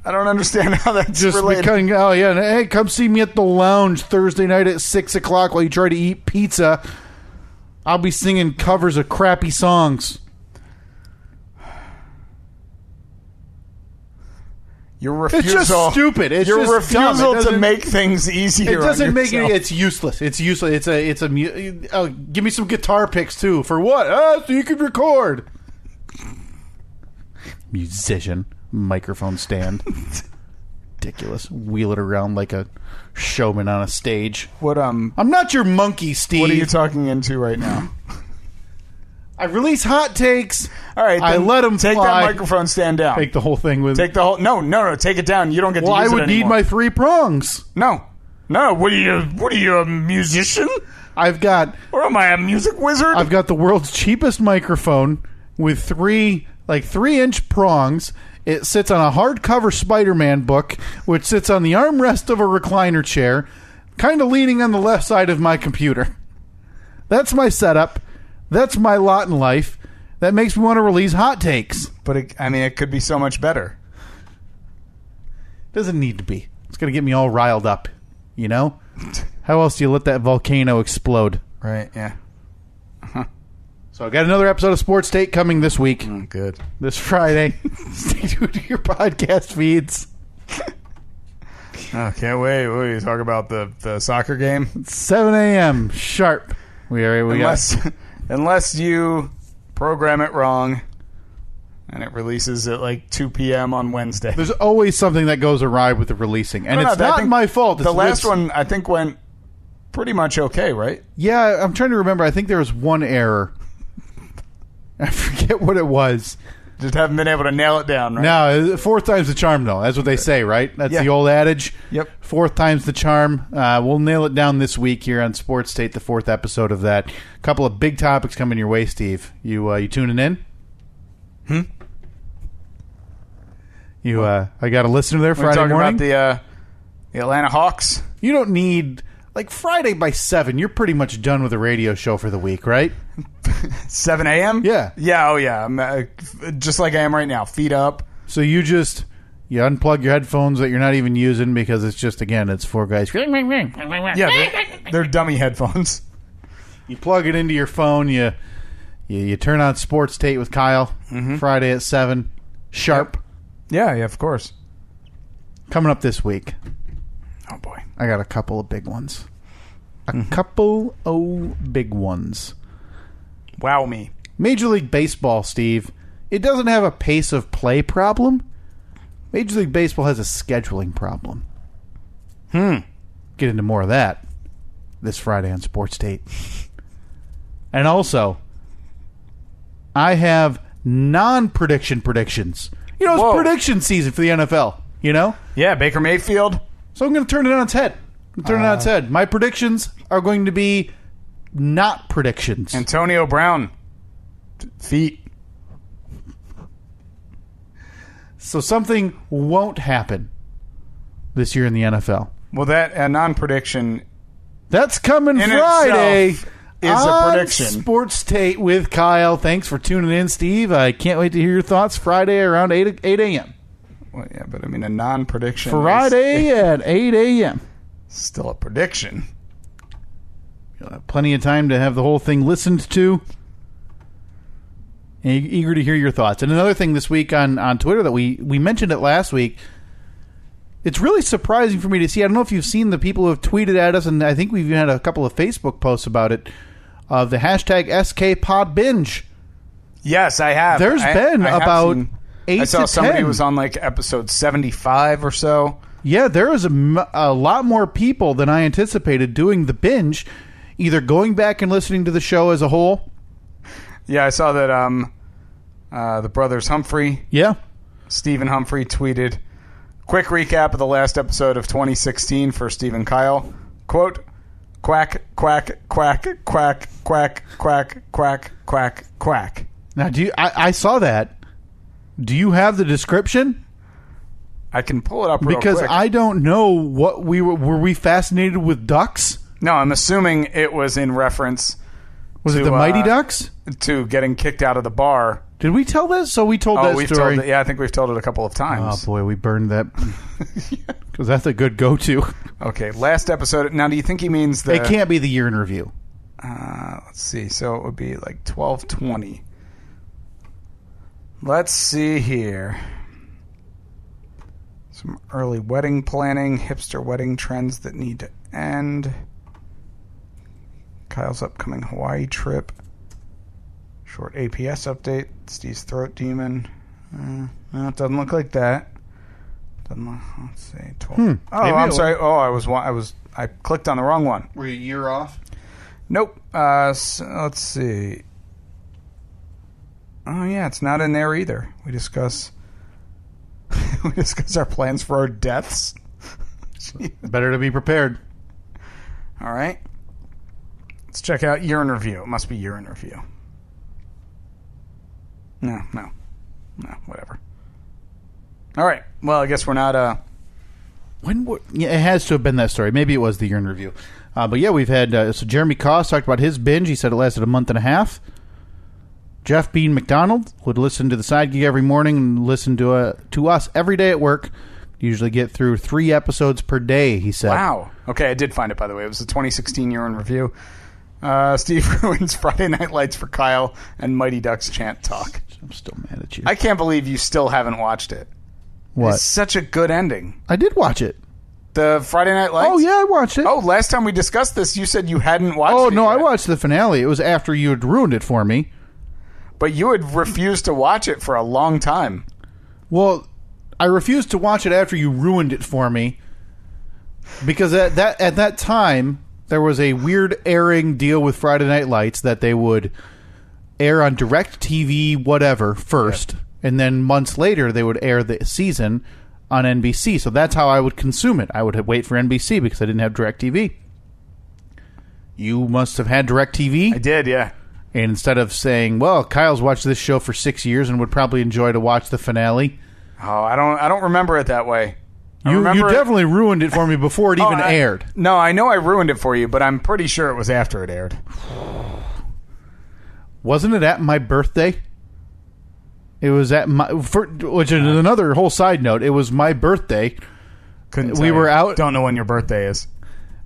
I don't understand how that's just related. Hey, come see me at the lounge Thursday night at 6 o'clock while you try to eat pizza. I'll be singing covers of crappy songs. Your refusal. It's just stupid. It's your just refusal to make things easier. It doesn't make it. It's useless. It's useless. Give me some guitar picks too. For what? So you could record. Musician. Microphone stand. Ridiculous. Wheel it around like a showman on a stage. I'm not your monkey, Steve. What are you talking into right now? I release hot takes. All right, I let them take fly. That microphone stand down. Take the whole thing with. Take the whole. No. Take it down. You don't get to use it anymore. I would need my three prongs. No. What are you, a musician? Or am I a music wizard? I've got the world's cheapest microphone with 3-inch prongs. It sits on a hardcover Spider-Man book, which sits on the armrest of a recliner chair, kind of leaning on the left side of my computer. That's my setup. That's my lot in life. That makes me want to release hot takes. But, it could be so much better. Doesn't need to be. It's going to get me all riled up, How else do you let that volcano explode? Right, yeah. Uh-huh. So I got another episode of Sports Tate coming this week. Oh, good. This Friday. Stay tuned to your podcast feeds. Oh, can't wait. What are you talking about? The soccer game? It's 7 a.m. sharp. Unless you program it wrong and it releases at 2 p.m. on Wednesday. There's always something that goes awry with the releasing. And it's not my fault. The last one, I think, went pretty much okay, right? Yeah, I'm trying to remember. I think there was one error. I forget what it was. Just haven't been able to nail it down, right? No, fourth time's the charm, though. That's what they say, right? That's the old adage. Yep. Fourth time's the charm. We'll nail it down this week here on Sports Tate, the fourth episode of that. A couple of big topics coming your way, Steve. You tuning in? I got a listener there Friday morning. We're talking about the Atlanta Hawks. You don't need... Friday by 7, you're pretty much done with the radio show for the week, right? 7 a.m.? Yeah. Yeah, oh yeah. I'm just like I am right now. Feet up. So you unplug your headphones that you're not even using because it's just, again, it's four guys. Yeah, they're dummy headphones. You plug it into your phone. You turn on Sports Tate with Kyle Friday at 7 sharp. Yeah, of course. Coming up this week. Oh boy, I got a couple of big ones. Couple of big ones. Wow me. Major League Baseball, Steve. It doesn't have a pace of play problem. Major League Baseball has a scheduling problem. Get into more of that this Friday on Sports Tate. And also, I have non-prediction predictions. You know, it's prediction season for the NFL, you know? Yeah, Baker Mayfield. So I'm going to turn it on its head. My predictions are going to be not predictions. Antonio Brown. Feet. So something won't happen this year in the NFL. Well, that non-prediction That's coming in Friday. itself is a prediction. Sports Tate with Kyle. Thanks for tuning in, Steve. I can't wait to hear your thoughts Friday around 8 a.m. Well, yeah, but I mean, a non-prediction Friday at 8 a.m. Still a prediction. You'll have plenty of time to have the whole thing listened to. And eager to hear your thoughts. And another thing this week on Twitter that we mentioned it last week, it's really surprising for me to see. I don't know if you've seen the people who have tweeted at us, and I think we've had a couple of Facebook posts about it, of the hashtag SKPodBinge. Yes, I have. There's been about 8 to 10. I saw somebody was on like episode 75 or so. Yeah, there is a lot more people than I anticipated doing the binge, either going back and listening to the show as a whole. Yeah, I saw that the brothers Humphrey, Stephen Humphrey, tweeted, quick recap of the last episode of 2016 for Steve and Kyle. Quote, quack, quack, quack, quack, quack, quack, quack, quack, quack. Now, I saw that. Do you have the description? I can pull it up real because quick. I don't know what were we fascinated with ducks? No, I'm assuming it was in reference Was it the Mighty Ducks? To getting kicked out of the bar. Did we tell this? So we told that story. I think we've told it a couple of times. Oh, boy, we burned that. Because that's a good go-to. Okay, last episode. Now, do you think he means the... It can't be the year in review. Let's see. So it would be like 12/20. Let's see here. Some early wedding planning, hipster wedding trends that need to end. Kyle's upcoming Hawaii trip. Short APS update. Steve's throat demon. No, it doesn't look like that. Doesn't look, let's see. 12. Oh, I'm sorry. Oh, I clicked on the wrong one. Were you a year off? Nope. So let's see. Oh yeah, it's not in there either. We discuss our plans for our deaths. Better to be prepared. All right. Let's check out year in review. It must be year in review. No, whatever. All right. Well, I guess we're not... Yeah, it has to have been that story. Maybe it was the year in review. But yeah, we've had... so Jeremy Koss talked about his binge. He said it lasted a month and a half. Jeff Bean McDonald would listen to the side gig every morning and listen to us every day at work. Usually get through 3 episodes per day, he said. Wow. Okay, I did find it, by the way. It was the 2016 year in review. Steve ruins Friday Night Lights for Kyle and Mighty Ducks chant talk. I'm still mad at you. I can't believe you still haven't watched it. What? It's such a good ending. I did watch it. The Friday Night Lights? Oh, yeah, I watched it. Oh, last time we discussed this, you said you hadn't watched it. Oh, no, yet. I watched the finale. It was after you had ruined it for me. But you had refused to watch it for a long time. Well, I refused to watch it after you ruined it for me. Because at that time, there was a weird airing deal with Friday Night Lights that they would air on DirecTV, whatever, first. Yeah. And then months later, they would air the season on NBC. So that's how I would consume it. I would wait for NBC because I didn't have DirecTV. You must have had DirecTV. I did, yeah. And instead of saying, well, Kyle's watched this show for 6 years and would probably enjoy to watch the finale. Oh, I don't remember it that way. You definitely ruined it for me before it even aired. No, I know I ruined it for you, but I'm pretty sure it was after it aired. Wasn't it at my birthday? It was at which is another whole side note. It was my birthday. We were out. Don't know when your birthday is.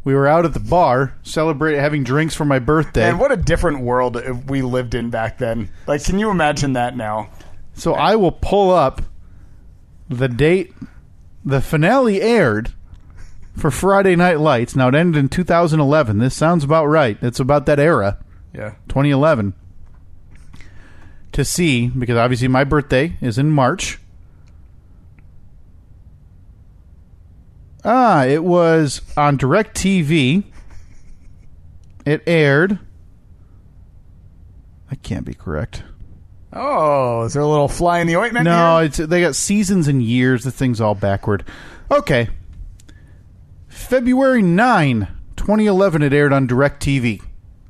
We were out at the bar celebrating, having drinks for my birthday. And what a different world we lived in back then. Like, can you imagine that now? So I will pull up the date the finale aired for Friday Night Lights. Now, it ended in 2011. This sounds about right. It's about that era. Yeah. 2011. To see, because obviously my birthday is in March. It was on DirecTV. It aired. That can't be correct. Oh, is there a little fly in the ointment No, here? they got seasons and years. The thing's all backward. Okay. February 9, 2011, it aired on DirecTV.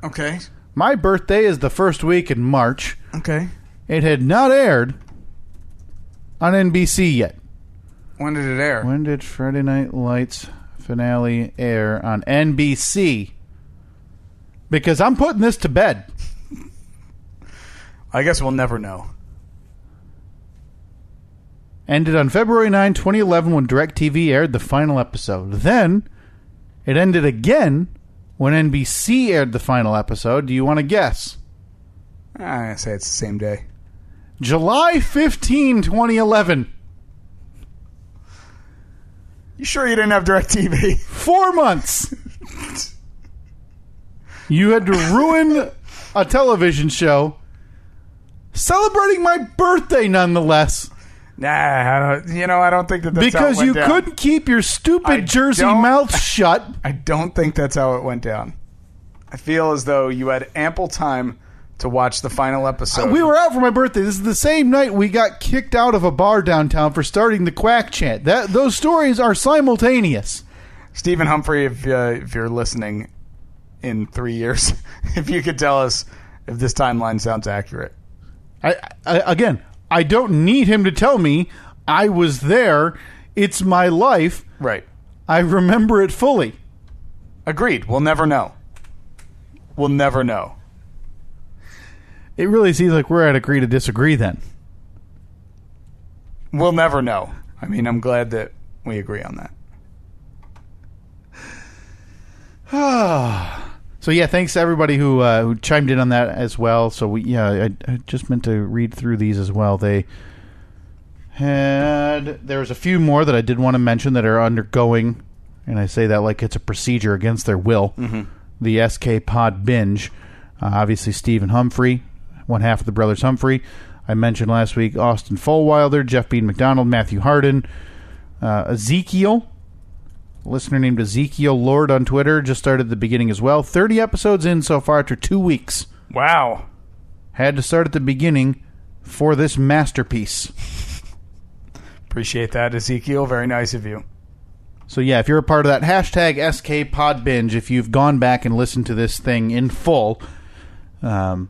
Okay. My birthday is the first week in March. Okay. It had not aired on NBC yet. When did it air? When did Friday Night Lights finale air on NBC? Because I'm putting this to bed. I guess we'll never know. Ended on February 9, 2011 when DirecTV aired the final episode. Then, it ended again when NBC aired the final episode. Do you want to guess? I'm going to say it's the same day. July 15, 2011. You sure you didn't have DirecTV? 4 months. You had to ruin a television show celebrating my birthday nonetheless. Nah, I don't think that's because how it went you down. couldn't keep your stupid Jersey mouth shut. I don't think that's how it went down. I feel as though you had ample time to watch the final episode. We were out for my birthday. This is the same night we got kicked out of a bar downtown for starting the Quack chant. Those stories are simultaneous. Stephen Humphrey, if you're listening in 3 years, if you could tell us if this timeline sounds accurate. I don't need him to tell me. I was there. It's my life. Right. I remember it fully. Agreed. We'll never know. We'll never know. It really seems like we're at agree to disagree then. We'll never know. I mean, I'm glad that we agree on that. So yeah, thanks to everybody who chimed in on that as well. So I just meant to read through these as well. There's a few more that I did want to mention that are undergoing, and I say that like it's a procedure against their will. Mm-hmm. The SK Pod binge. Obviously, Stephen Humphrey, one half of the Brothers Humphrey. I mentioned last week Austin Fullwilder, Jeff Bean McDonald, Matthew Harden, Ezekiel. A listener named Ezekiel Lord on Twitter just started at the beginning as well. 30 episodes in so far after 2 weeks. Wow. Had to start at the beginning for this masterpiece. Appreciate that, Ezekiel. Very nice of you. So yeah, if you're a part of that hashtag SKPodBinge, if you've gone back and listened to this thing in full, and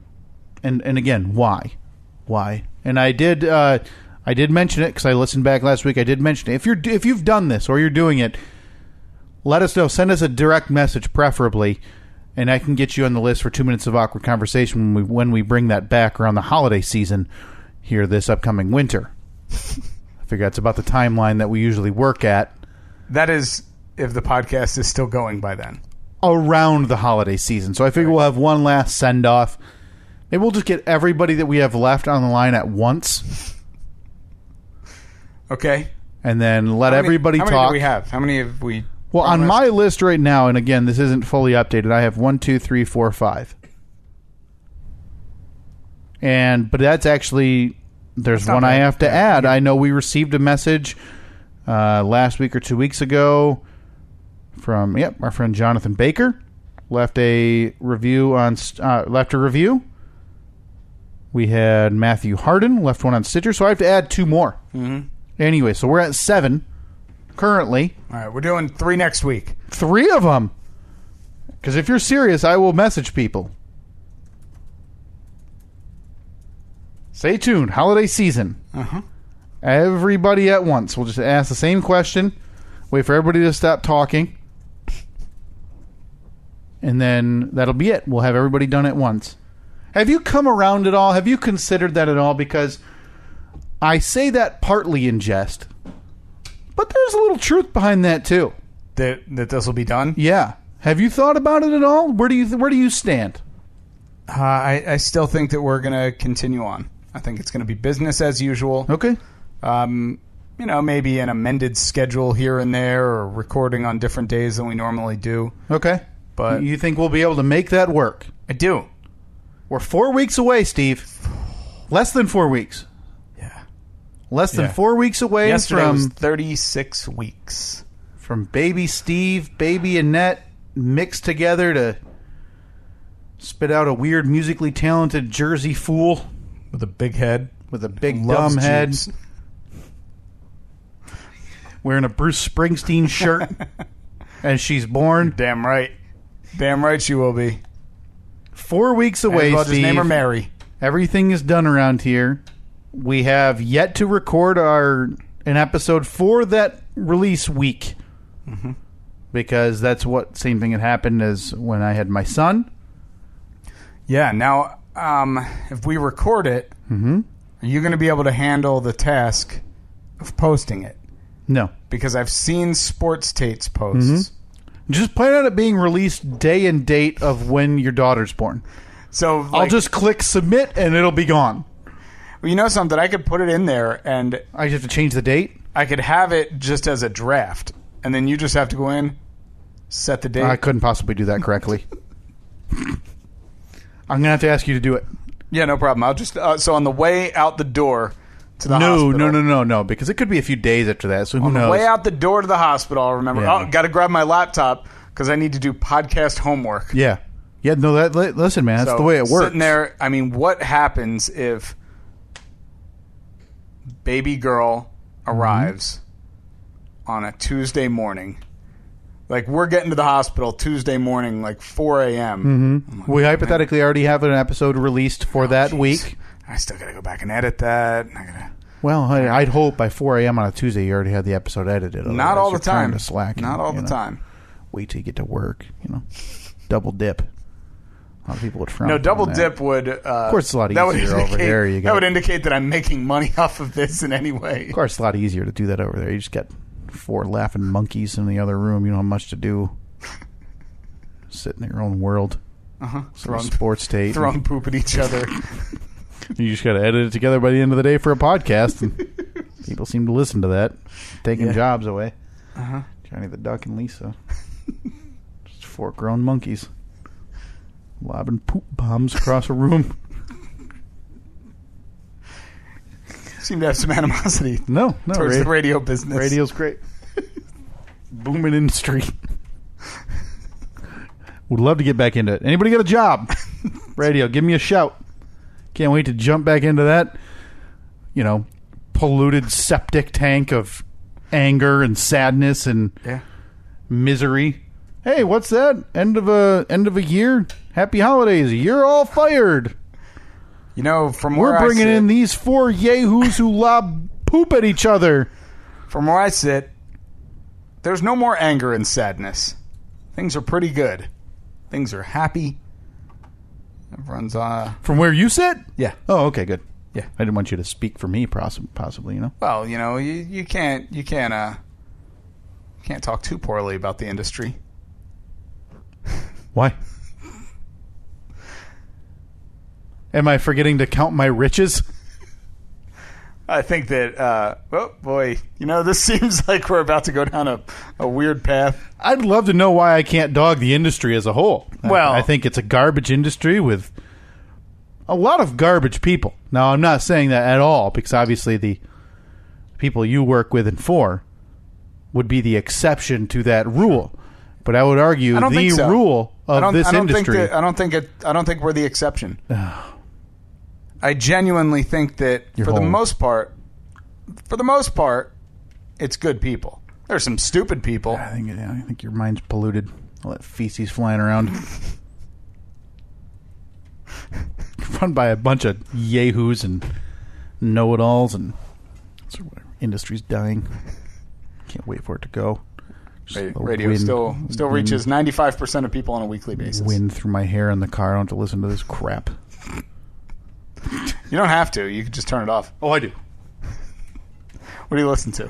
again, why? And I did mention it because I listened back last week. I did mention it. If you've done this or you're doing it, let us know. Send us a direct message, preferably, and I can get you on the list for 2 minutes of awkward conversation when we bring that back around the holiday season here this upcoming winter. I figure that's about the timeline that we usually work at. That is, if the podcast is still going by then. Around the holiday season. So I figure we'll have one last send-off. Maybe we'll just get everybody that we have left on the line at once. Okay. And then let everybody talk. How many do we have? How many have we... Well, on my list right now, and again, this isn't fully updated, I have 1, 2, 3, 4, 5. But that's actually... There's one I have to add. I know we received a message last week or 2 weeks ago from our friend Jonathan Baker. Left a review. We had Matthew Harden left one on Stitcher, so I have to add 2 more. Mm-hmm. Anyway, so we're at 7 currently. All right, we're doing 3 next week. 3 of them. Because if you're serious, I will message people. Stay tuned. Holiday season. Uh-huh. Everybody at once. We'll just ask the same question. Wait for everybody to stop talking. And then that'll be it. We'll have everybody done at once. Have you come around at all? Have you considered that at all? Because I say that partly in jest, but there's a little truth behind that too. That this will be done? Yeah. Have you thought about it at all? Where do you stand? I still think that we're going to continue on. I think it's going to be business as usual. Okay. Maybe an amended schedule here and there, or recording on different days than we normally do. Okay. But you think we'll be able to make that work? I do. We're 4 weeks away, Steve. Less than 4 weeks. Yeah. Less than 4 weeks away. Yesterday from was 36 weeks. From baby Steve, baby Annette mixed together to spit out a weird musically talented Jersey fool with a big head. With a big dumb head. Jeeps. Wearing a Bruce Springsteen shirt as she's born. Damn right. Damn right she will be. 4 weeks away, I'll Steve. just name her Mary. Everything is done around here. We have yet to record an episode for that release week. Mm-hmm. Because that's what same thing had happened as when I had my son. Yeah, now, if we record it, are you going to be able to handle the task of posting it? No. Because I've seen Sports Tate's posts. Just plan on it being released day and date of when your daughter's born. So I'll just click submit and it'll be gone. Well, you know something? I could put it in there and I just have to change the date? I could have it just as a draft. And then you just have to go in, set the date. I couldn't possibly do that correctly. I'm going to have to ask you to do it. Yeah, no problem. I'll just... so on the way out the door to the hospital... No, because it could be a few days after that, so who knows? On the way out the door to the hospital, I'll remember... Yeah. Oh, got to grab my laptop because I need to do podcast homework. Yeah. Yeah, no, listen, man, that's the way it works. Sitting there, I mean, what happens if baby girl arrives on a Tuesday morning? Like, we're getting to the hospital Tuesday morning, like 4 a.m. Like, we hypothetically already have an episode released for that week. I still got to go back and edit that. Well, I'd hope by 4 a.m. on a Tuesday you already had the episode edited. Not all the time. Slacking, Not all the time. Wait till you get to work, Double dip. A lot of people would frown. No, double that. dip would... of course, it's a lot easier over there. That would indicate that I'm making money off of this in any way. Of course, it's a lot easier to do that over there. You just got 4 laughing monkeys in the other room. You don't have much to do. Sit in your own world. Throwing Sports Tate. Throwing poop at each other. You just got to edit it together by the end of the day for a podcast. And people seem to listen to that. Taking jobs away. Johnny the Duck and Lisa. Just 4 grown monkeys. Lobbing poop bombs across a room. Seem to have some animosity. No. Towards the radio business. Radio's great. Booming industry. Would love to get back into it. Anybody got a job? Radio, give me a shout. Can't wait to jump back into that, polluted septic tank of anger and sadness and misery. Hey, what's that? End of a year? Happy holidays. You're all fired. From where we're bringing I sit, in these 4 yahoos who lob poop at each other. From where I sit, there's no more anger and sadness. Things are pretty good. Things are happy. Everyone's From where you sit? Yeah. Oh, okay, good. Yeah. I didn't want you to speak for me, possibly. Well, you can't talk too poorly about the industry. Why? Am I forgetting to count my riches? I think that, oh boy, this seems like we're about to go down a weird path. I'd love to know why I can't dog the industry as a whole. Well, I think it's a garbage industry with a lot of garbage people. Now, I'm not saying that at all, because obviously the people you work with and for would be the exception to that rule. But I would argue the rule of this industry. I don't think we're the exception. I genuinely think that for the most part, it's good people. There's some stupid people. I think your mind's polluted. All that feces flying around. Run by a bunch of yahoos and know-it-alls, and industry's dying. Can't wait for it to go. Radio still reaches 95% of people on a weekly basis. Wind through my hair in the car. I don't have to listen to this crap. You don't have to. You can just turn it off. Oh, I do. What do you listen to?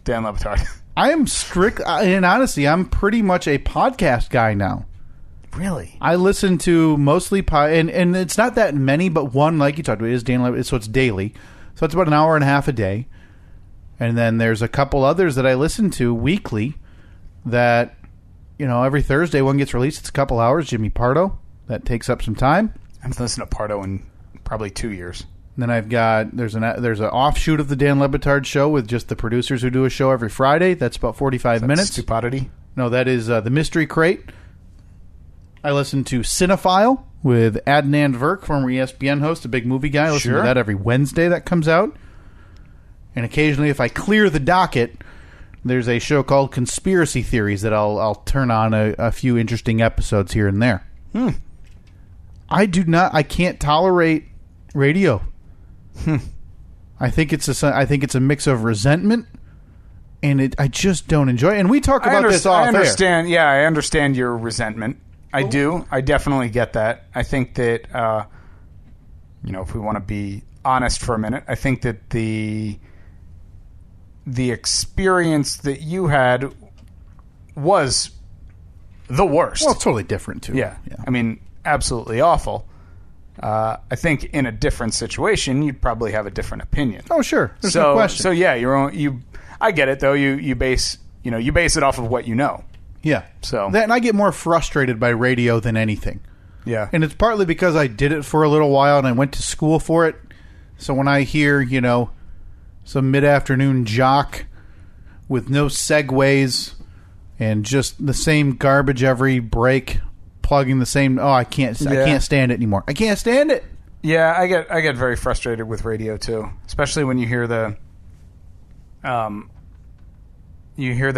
Dan Levitan. I am strict, and honestly, I'm pretty much a podcast guy now. Really? I listen to mostly and it's not that many, but one, like you talked about, is Dan Levitan, so it's daily. So it's about an hour and a half a day. And then there's a couple others that I listen to weekly that, every Thursday one gets released. It's a couple hours. Jimmy Pardo. That takes up some time. I haven't listened to Pardo in probably 2 years. And then I've got, there's an offshoot of the Dan Levitan show with just the producers who do a show every Friday. That's about 45 minutes. Stupidity? No, that is The Mystery Crate. I listen to Cinephile with Adnan Verk, former ESPN host, a big movie guy. I listen to that every Wednesday that comes out. And occasionally, if I clear the docket, there's a show called Conspiracy Theories that I'll turn on a few interesting episodes here and there. I can't tolerate radio. I think it's a mix of resentment, and I just don't enjoy it. And we talk about this off air. I understand. Yeah, I understand your resentment. I do. I definitely get that. I think that if we want to be honest for a minute, I think that the experience that you had was the worst. Well, it's totally different too. Yeah. I mean, absolutely awful. I think in a different situation, you'd probably have a different opinion. Oh, sure. There's no question. So yeah, I get it though. You base it off of what you know. Yeah. So and I get more frustrated by radio than anything. Yeah. And it's partly because I did it for a little while and I went to school for it. So when I hear, some mid-afternoon jock with no segues and just the same garbage every break, plugging the same, I can't stand it anymore. I can't stand it. Yeah, I get very frustrated with radio too, especially when you hear the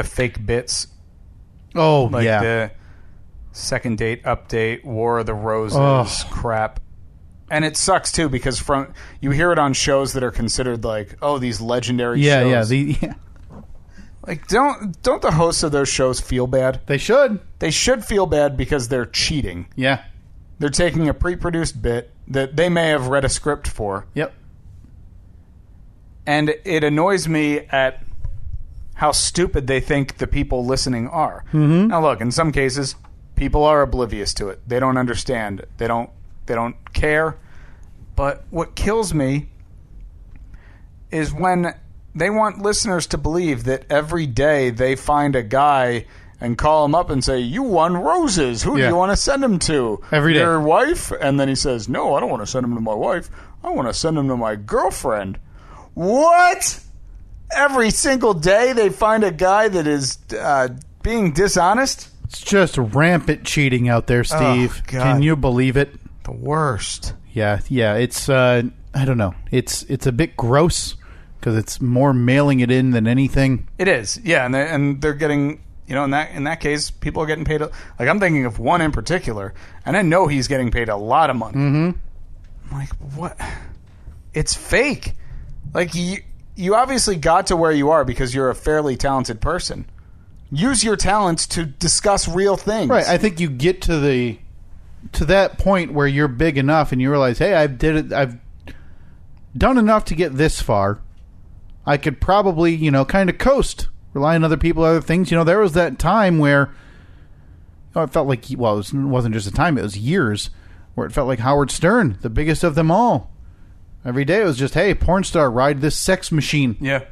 fake bits. Oh, like yeah. The second date update, War of the Roses crap. And it sucks too because you hear it on shows that are considered like, these legendary shows. Yeah. Like don't the hosts of those shows feel bad? They should. They should feel bad because they're cheating. Yeah. They're taking a pre-produced bit that they may have read a script for. Yep. And it annoys me at how stupid they think the people listening are. Mm-hmm. Now look, in some cases, people are oblivious to it. They don't understand. They don't care. But what kills me is when they want listeners to believe that every day they find a guy and call him up and say, "You won roses. Who do you want to send him to? Every day. Your wife?" And then he says, "No, I don't want to send him to my wife. I want to send him to my girlfriend." What? Every single day they find a guy that is being dishonest? It's just rampant cheating out there, Steve. Oh, God. Can you believe it? The worst. Yeah. It's I don't know. It's a bit gross because it's more mailing it in than anything. It is. Yeah, and they're getting, in that case, people are getting paid. Like I'm thinking of one in particular, and I know he's getting paid a lot of money. Mm-hmm. I'm like, what? It's fake. Like you obviously got to where you are because you're a fairly talented person. Use your talents to discuss real things. Right. I think you get to that point where you're big enough and you realize, hey, I've done enough to get this far. I could probably, kind of coast, rely on other people, other things. There was that time where it felt like, it wasn't just a time, it was years, where it felt like Howard Stern, the biggest of them all. Every day it was just, hey, porn star, ride this sex machine. Yeah.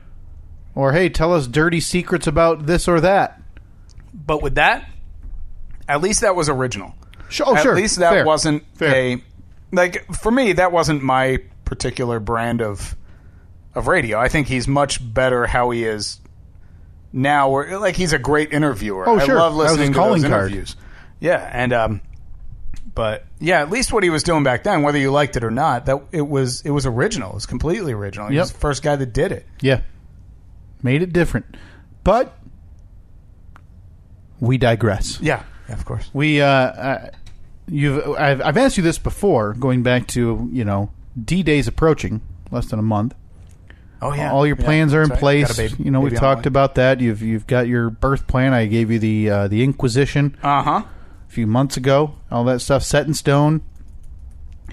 Or, hey, tell us dirty secrets about this or that. But with that, at least that was original. Sure. At least that Fair. wasn't Fair. for me, that wasn't my particular brand of radio. I think he's much better how he is now. Or, he's a great interviewer. Oh, sure. I love listening to those card. interviews. Yeah, and but yeah, at least what he was doing back then, whether you liked it or not, that it was original. It was completely original. He was the first guy that did it. Yeah. Made it different. But we digress. Yeah, of course. We I've asked you this before, going back to, D-Day's approaching, less than a month. Oh yeah. All your plans are in place. Got a baby we've talked about that. You've got your birth plan. I gave you the Inquisition. Uh-huh. A few months ago. All that stuff set in stone.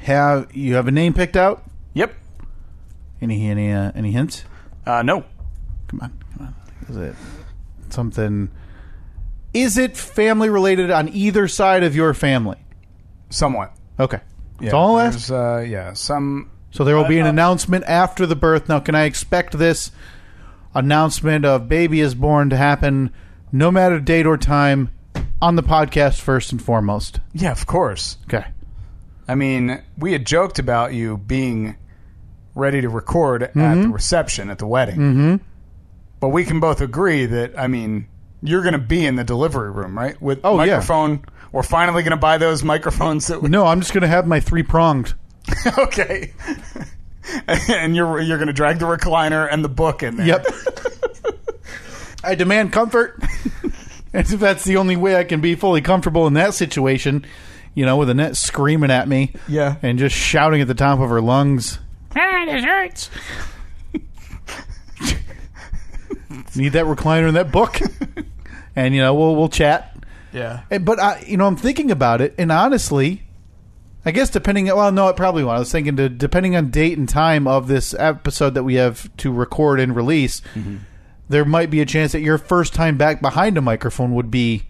Have you have a name picked out? Yep. Any hints? No. Come on. Is it something? Is it family related on either side of your family? Somewhat. Okay. Yeah, That's all I'll ask. Some. So there will be an announcement after the birth. Now, can I expect this announcement of baby is born to happen no matter date or time on the podcast first and foremost? Yeah, of course. Okay. I mean, we had joked about you being ready to record at the reception at the wedding. Mm-hmm. But we can both agree that, I mean, you're going to be in the delivery room, right? With microphone. Yeah. We're finally going to buy those microphones. No, I'm just going to have my 3-pronged. Okay. And you're going to drag the recliner and the book in there. Yep. I demand comfort. And if that's the only way I can be fully comfortable in that situation, with Annette screaming at me. Yeah. And just shouting at the top of her lungs. This hurts. Need that recliner and that book. And, we'll chat. Yeah. But, I'm thinking about it, and honestly, I guess depending... Well, no, it probably won't. I was thinking depending on date and time of this episode that we have to record and release, there might be a chance that your first time back behind a microphone would be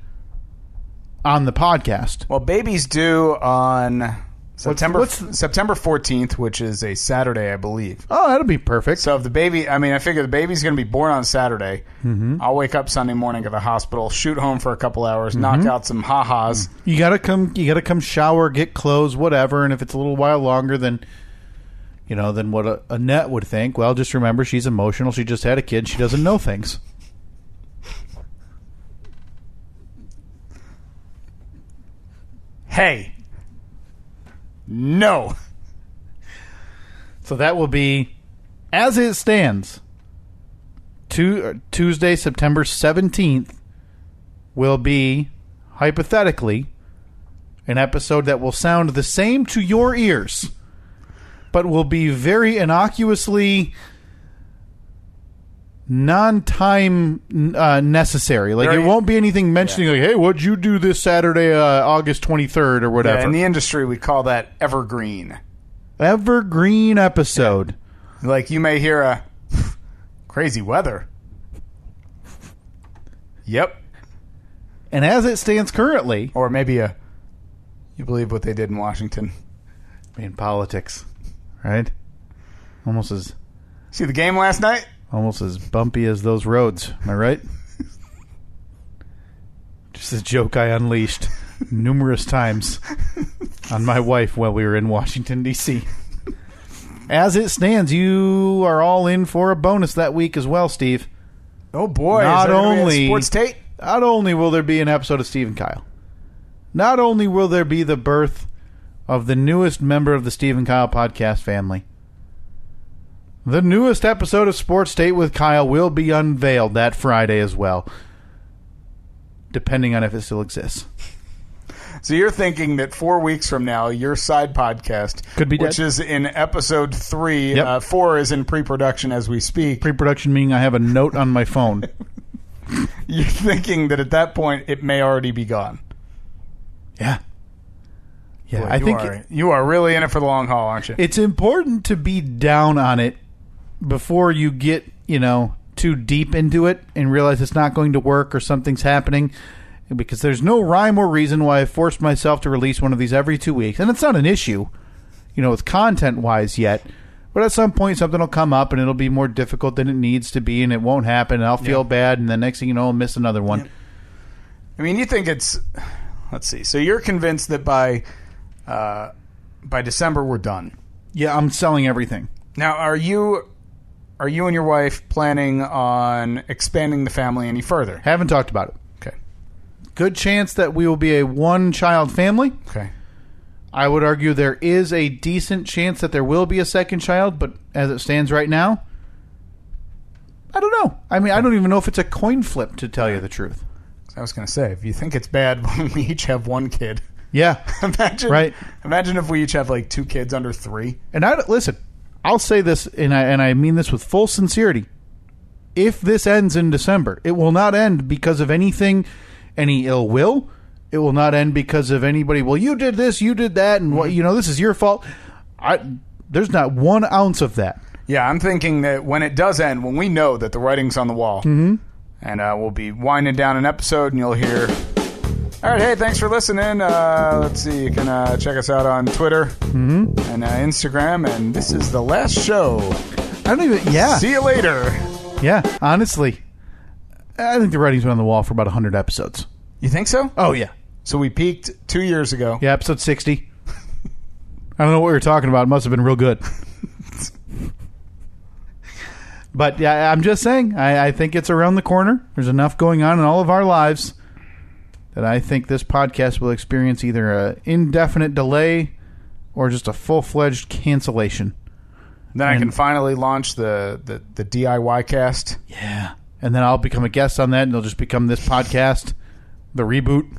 on the podcast. Well, baby's due on September 14th, which is a Saturday, I believe. Oh, that'll be perfect. So if the baby... I mean, I figure the baby's going to be born on Saturday. Mm-hmm. I'll wake up Sunday morning at the hospital, shoot home for a couple hours, knock out some ha-has. You gotta come shower, get clothes, whatever, and if it's a little while longer than what Annette would think, well, just remember she's emotional. She just had a kid. She doesn't know things. Hey. No. So that will be, as it stands, Tuesday, September 17th, will be, hypothetically, an episode that will sound the same to your ears, but will be very innocuously non-time necessary. Like, it won't be anything mentioning, like, hey, what'd you do this Saturday, August 23rd, or whatever. Yeah, in the industry, we call that evergreen. Evergreen episode. Yeah. Like, you may hear a crazy weather. Yep. And as it stands currently... Or maybe you believe what they did in Washington. In politics, right? Almost as... See the game last night? Almost as bumpy as those roads. Am I right? Just a joke I unleashed numerous times on my wife while we were in Washington, D.C. As it stands, you are all in for a bonus that week as well, Steve. Oh, boy. Not only Sports Tate? Not only will there be an episode of Steve and Kyle, not only will there be the birth of the newest member of the Steve and Kyle podcast family, the newest episode of Sports Tate with Kyle will be unveiled that Friday as well, depending on if it still exists. So you're thinking that 4 weeks from now, your side podcast, could be which dead. Is in episode 3, Yep. 4 is in pre-production as we speak. Pre-production meaning I have a note on my phone. You're thinking that at that point, it may already be gone. Yeah. Yeah, Boy, I think you are really in it for the long haul, aren't you? it's important to be down on it before you get, too deep into it and realize it's not going to work or something's happening, because there's no rhyme or reason why I forced myself to release one of these every 2 weeks. And it's not an issue, with content-wise yet. But at some point, something will come up and it'll be more difficult than it needs to be, and it won't happen, and I'll feel bad, and the next thing you know, I'll miss another one. Yep. I mean, you think it's... Let's see. So you're convinced that by December, we're done. Yeah, I'm selling everything. Now, are you and your wife planning on expanding the family any further? Haven't talked about it. Okay. Good chance that we will be a one-child family. Okay. I would argue there is a decent chance that there will be a second child, but as it stands right now, I don't know. I mean, I don't even know if it's a coin flip, to tell you the truth. I was going to say, if you think it's bad when we each have one kid, yeah, Imagine if we each have like 2 kids under 3. And listen, I'll say this, and I mean this with full sincerity. If this ends in December, it will not end because of anything, any ill will, It will not end because of anybody. Well, you did this, you did that, and this is your fault. There's not 1 ounce of that. Yeah, I'm thinking that when it does end, when we know that the writing's on the wall, and we'll be winding down an episode, and you'll hear, all right, hey, thanks for listening. Let's see, you can check us out on Twitter and Instagram, and this is the last show. I don't even, yeah. See you later. Yeah, honestly, I think the writing's been on the wall for about 100 episodes. You think so? Oh, yeah. So we peaked 2 years ago. Yeah, episode 60. I don't know what we were talking about. It must have been real good. But yeah, I'm just saying, I think it's around the corner. There's enough going on in all of our lives that I think this podcast will experience either an indefinite delay or just a full-fledged cancellation. Then I can finally launch the DIY cast. Yeah. And then I'll become a guest on that, and it'll just become this podcast, the reboot.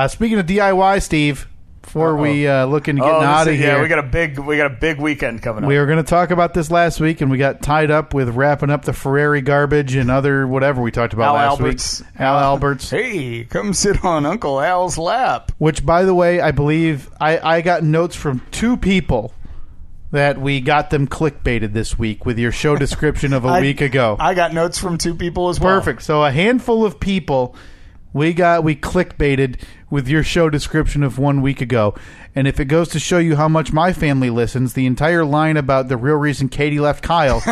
Speaking of DIY, Steve, before we look into getting out of here, yeah, we got a big weekend coming up. We were going to talk about this last week, and we got tied up with wrapping up the Ferrari garbage and other whatever we talked about last week. Al Alberts. Hey, come sit on Uncle Al's lap. Which, by the way, I believe I got notes from 2 people that we got them clickbaited this week with your show description of a week ago. I got notes from 2 people as well. Perfect. So a handful of people we clickbaited with your show description of 1 week ago. And if it goes to show you how much my family listens, the entire line about the real reason Katie left Kyle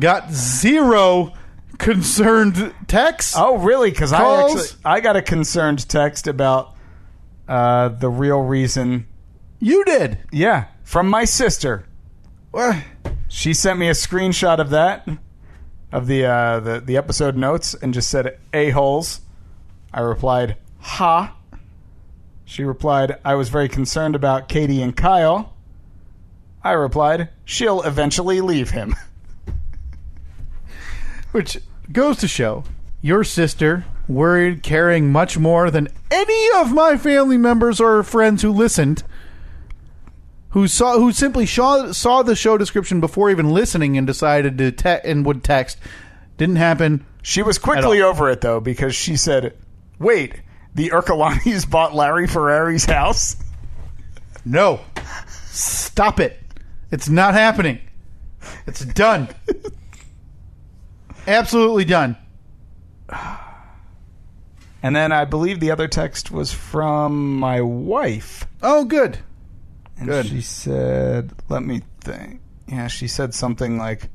got 0 concerned texts. Oh, really? Because I got a concerned text about the real reason. You did? Yeah, from my sister. She sent me a screenshot of that, of the episode notes, and just said, "A-holes." I replied, "Ha." She replied, "I was very concerned about Katie and Kyle." I replied, "She'll eventually leave him." Which goes to show your sister worried, caring much more than any of my family members or friends who listened, who simply saw the show description before even listening and decided to would text. Didn't happen. She was quickly over it, though, because she said, "Wait, the Ercolanis bought Larry Ferrari's house?" No. Stop it. It's not happening. It's done. Absolutely done. And then I believe the other text was from my wife. Oh, good. And good. She said, let me think. Yeah, she said something like,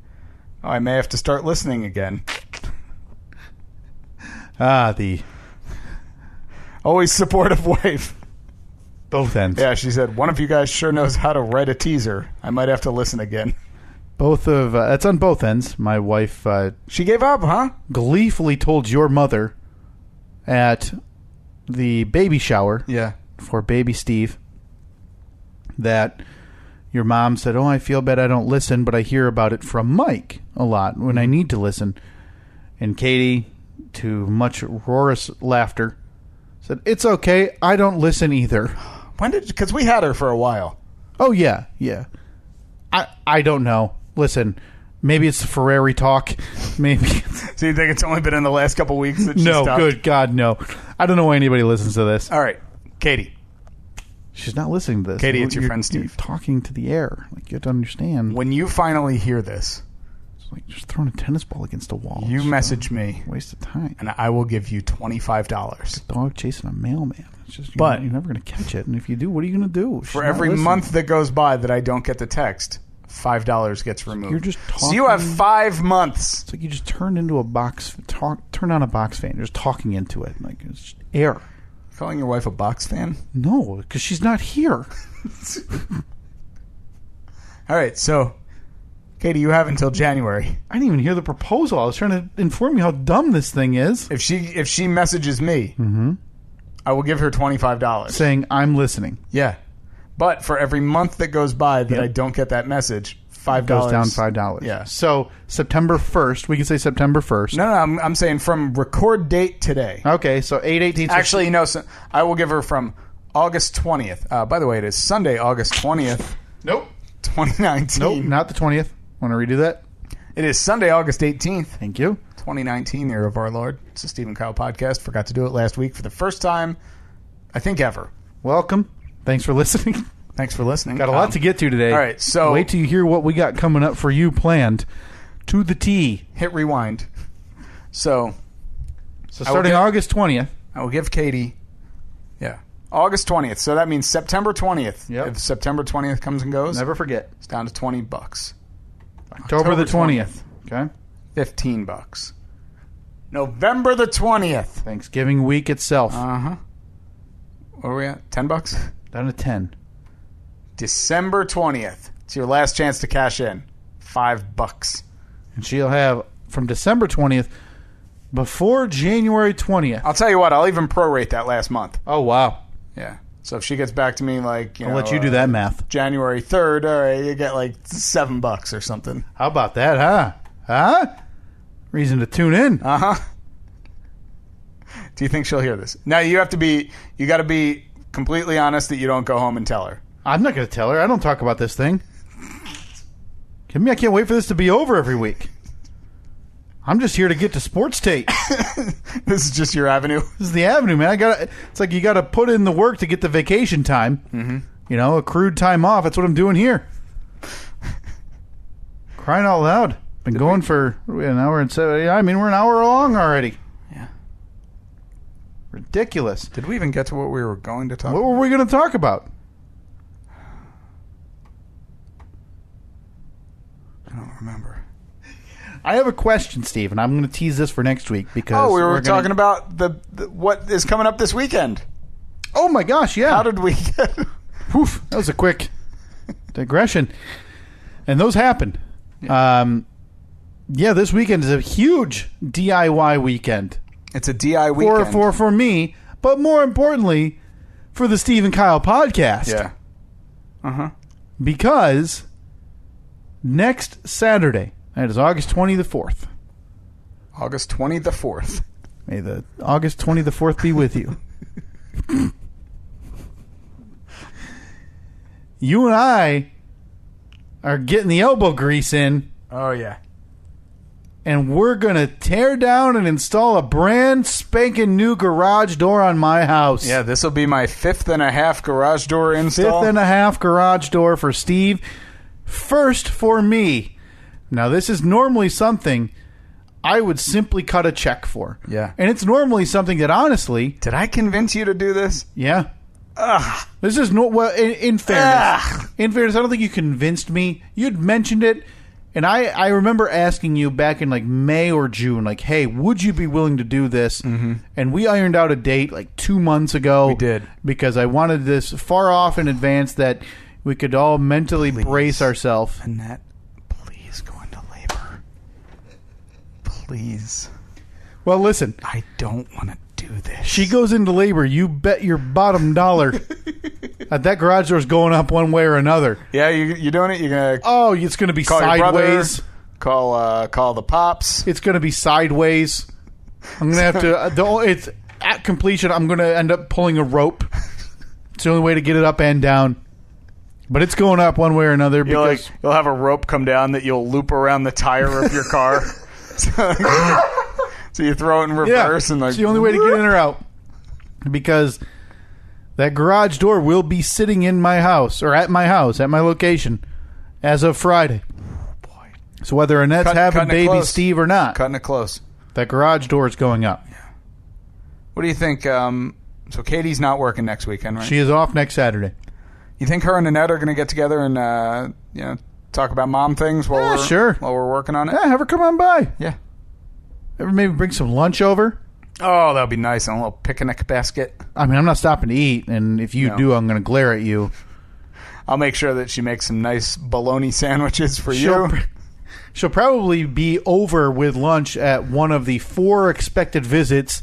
"Oh, I may have to start listening again." The always supportive wife. Both ends. Yeah, she said, "One of you guys sure knows how to write a teaser. I might have to listen again." That's on both ends. My wife, she gave up, huh? Gleefully told your mother at the baby shower, for baby Steve, that your mom said, "Oh, I feel bad I don't listen, but I hear about it from Mike a lot when I need to listen." And Katie, to much roarous laughter, said, "It's okay, I don't listen either." Because we had her for a while. Oh, yeah. I don't know. Listen, maybe it's the Ferrari talk. Maybe. So you think it's only been in the last couple weeks that she stopped? No, good God, no. I don't know why anybody listens to this. All right, Katie. She's not listening to this. Katie, it's your friend Steve. You're talking to the air. Like, you have to understand. When you finally hear this, it's like just throwing a tennis ball against a wall. You message me. Waste of time. And I will give you $25. It's a dog chasing a mailman. It's just, you're never going to catch it. And if you do, what are you going to do? For every month that goes by that I don't get the text, $5 gets removed. You're just talking. So you have 5 months. It's like you just turned into turn on a box fan. You're just talking into it. Like, it's just air. Calling your wife a box fan? No, because she's not here. All right, so, Katie, you have until January. I didn't even hear the proposal. I was trying to inform you how dumb this thing is. If she messages me, I will give her $25. Saying, "I'm listening." Yeah. But for every month that goes by that I don't get that message, $5 goes down $5. Yeah. So September 1st, we can say September 1st. No, I'm saying from record date today. Okay, so 8/18. Actually, no, so I will give her from August 20th. By the way, it is Sunday, August 20th. Nope. 2019. Nope, not the 20th. Want to redo that? It is Sunday, August 18th. Thank you. 2019 year of our Lord. It's a Steve and Kyle podcast. Forgot to do it last week for the first time, I think, ever. Welcome. Thanks for listening. Thanks for listening. Got a lot to get to today. All right, so wait till you hear what we got coming up for you planned to the T. Hit rewind. So starting August 20th. I will give Katie, August 20th. So that means September 20th. Yep. If September 20th comes and goes, Never forget. it's down to $20. October the 20th. Okay. $15. November the 20th. Thanksgiving week itself. Uh-huh. Where are we at? $10? Down to 10. December 20th. It's your last chance to cash in. $5. And she'll have from December 20th before January 20th. I'll tell you what, I'll even prorate that last month. Oh, wow. Yeah. So if she gets back to me like, I'll let you do that math. January 3rd, all right, you get like $7 or something. How about that, huh? Huh? Reason to tune in. Uh-huh. Do you think she'll hear this? Now you got to be completely honest that you don't go home and tell her. I'm not going to tell her. I don't talk about this thing. Kidding me? I can't wait for this to be over every week. I'm just here to get to sports tape. This is just your avenue. This is the avenue, man. It's like you got to put in the work to get the vacation time. Mm-hmm. You know, accrued time off. That's what I'm doing here. Crying out loud. Been going for an hour and 7. I mean, we're an hour long already. Yeah. Ridiculous. Did we even get to what we were going to talk What about? were we going to talk about? I don't remember. I have a question, Steve, and I'm going to tease this for next week because we were talking about the what is coming up this weekend. Oh my gosh, yeah. How did we get... Whew, that was a quick digression. And those happened. Yeah, this weekend is a huge DIY weekend. It's a DIY weekend. For me, but more importantly, for the Steve and Kyle podcast. Yeah. Uh-huh. Because next Saturday, that is August 24th. August 24th. May the August 24th be with you. You and I are getting the elbow grease in. Oh, yeah. And we're going to tear down and install a brand spanking new garage door on my house. Yeah, this will be my 5.5 garage door install. 5.5 garage door for Steve. First for me. Now, this is normally something I would simply cut a check for. Yeah. And it's normally something that, honestly... Did I convince you to do this? Yeah. Ugh. This is no... Well, in fairness... In fairness, I don't think you convinced me. You'd mentioned it, and I remember asking you back in, like, May or June, like, hey, would you be willing to do this? Mm-hmm. And we ironed out a date, like, 2 months ago. We did. Because I wanted this far off in advance that we could all mentally brace ourselves. Annette, please go into labor. Please. Well, listen. I don't want to do this. She goes into labor. You bet your bottom dollar that garage door's going up one way or another. Yeah, you doing it? You're going to... Oh, it's going to be call sideways. Your brother, call the pops. It's going to be sideways. I'm going to have to... It's at completion, I'm going to end up pulling a rope. It's the only way to get it up and down. But it's going up one way or another. Because You'll have a rope come down that you'll loop around the tire of your car. So you throw it in reverse. And it's the only way to get in or out. Because that garage door will be sitting in my house, or at my house, at my location, as of Friday. Oh, boy. So whether Annette's having baby Steve or not, cutting it close. That garage door is going up. Yeah. What do you think? So Katie's not working next weekend, right? She is off next Saturday. You think her and Annette are going to get together and talk about mom things while we're working on it? Yeah, have her come on by. Yeah. Ever maybe bring some lunch over? Oh, that would be nice. And a little picnic basket. I mean, I'm not stopping to eat, and if you do, I'm going to glare at you. I'll make sure that she makes some nice bologna sandwiches for you. She'll probably be over with lunch at one of the 4 expected visits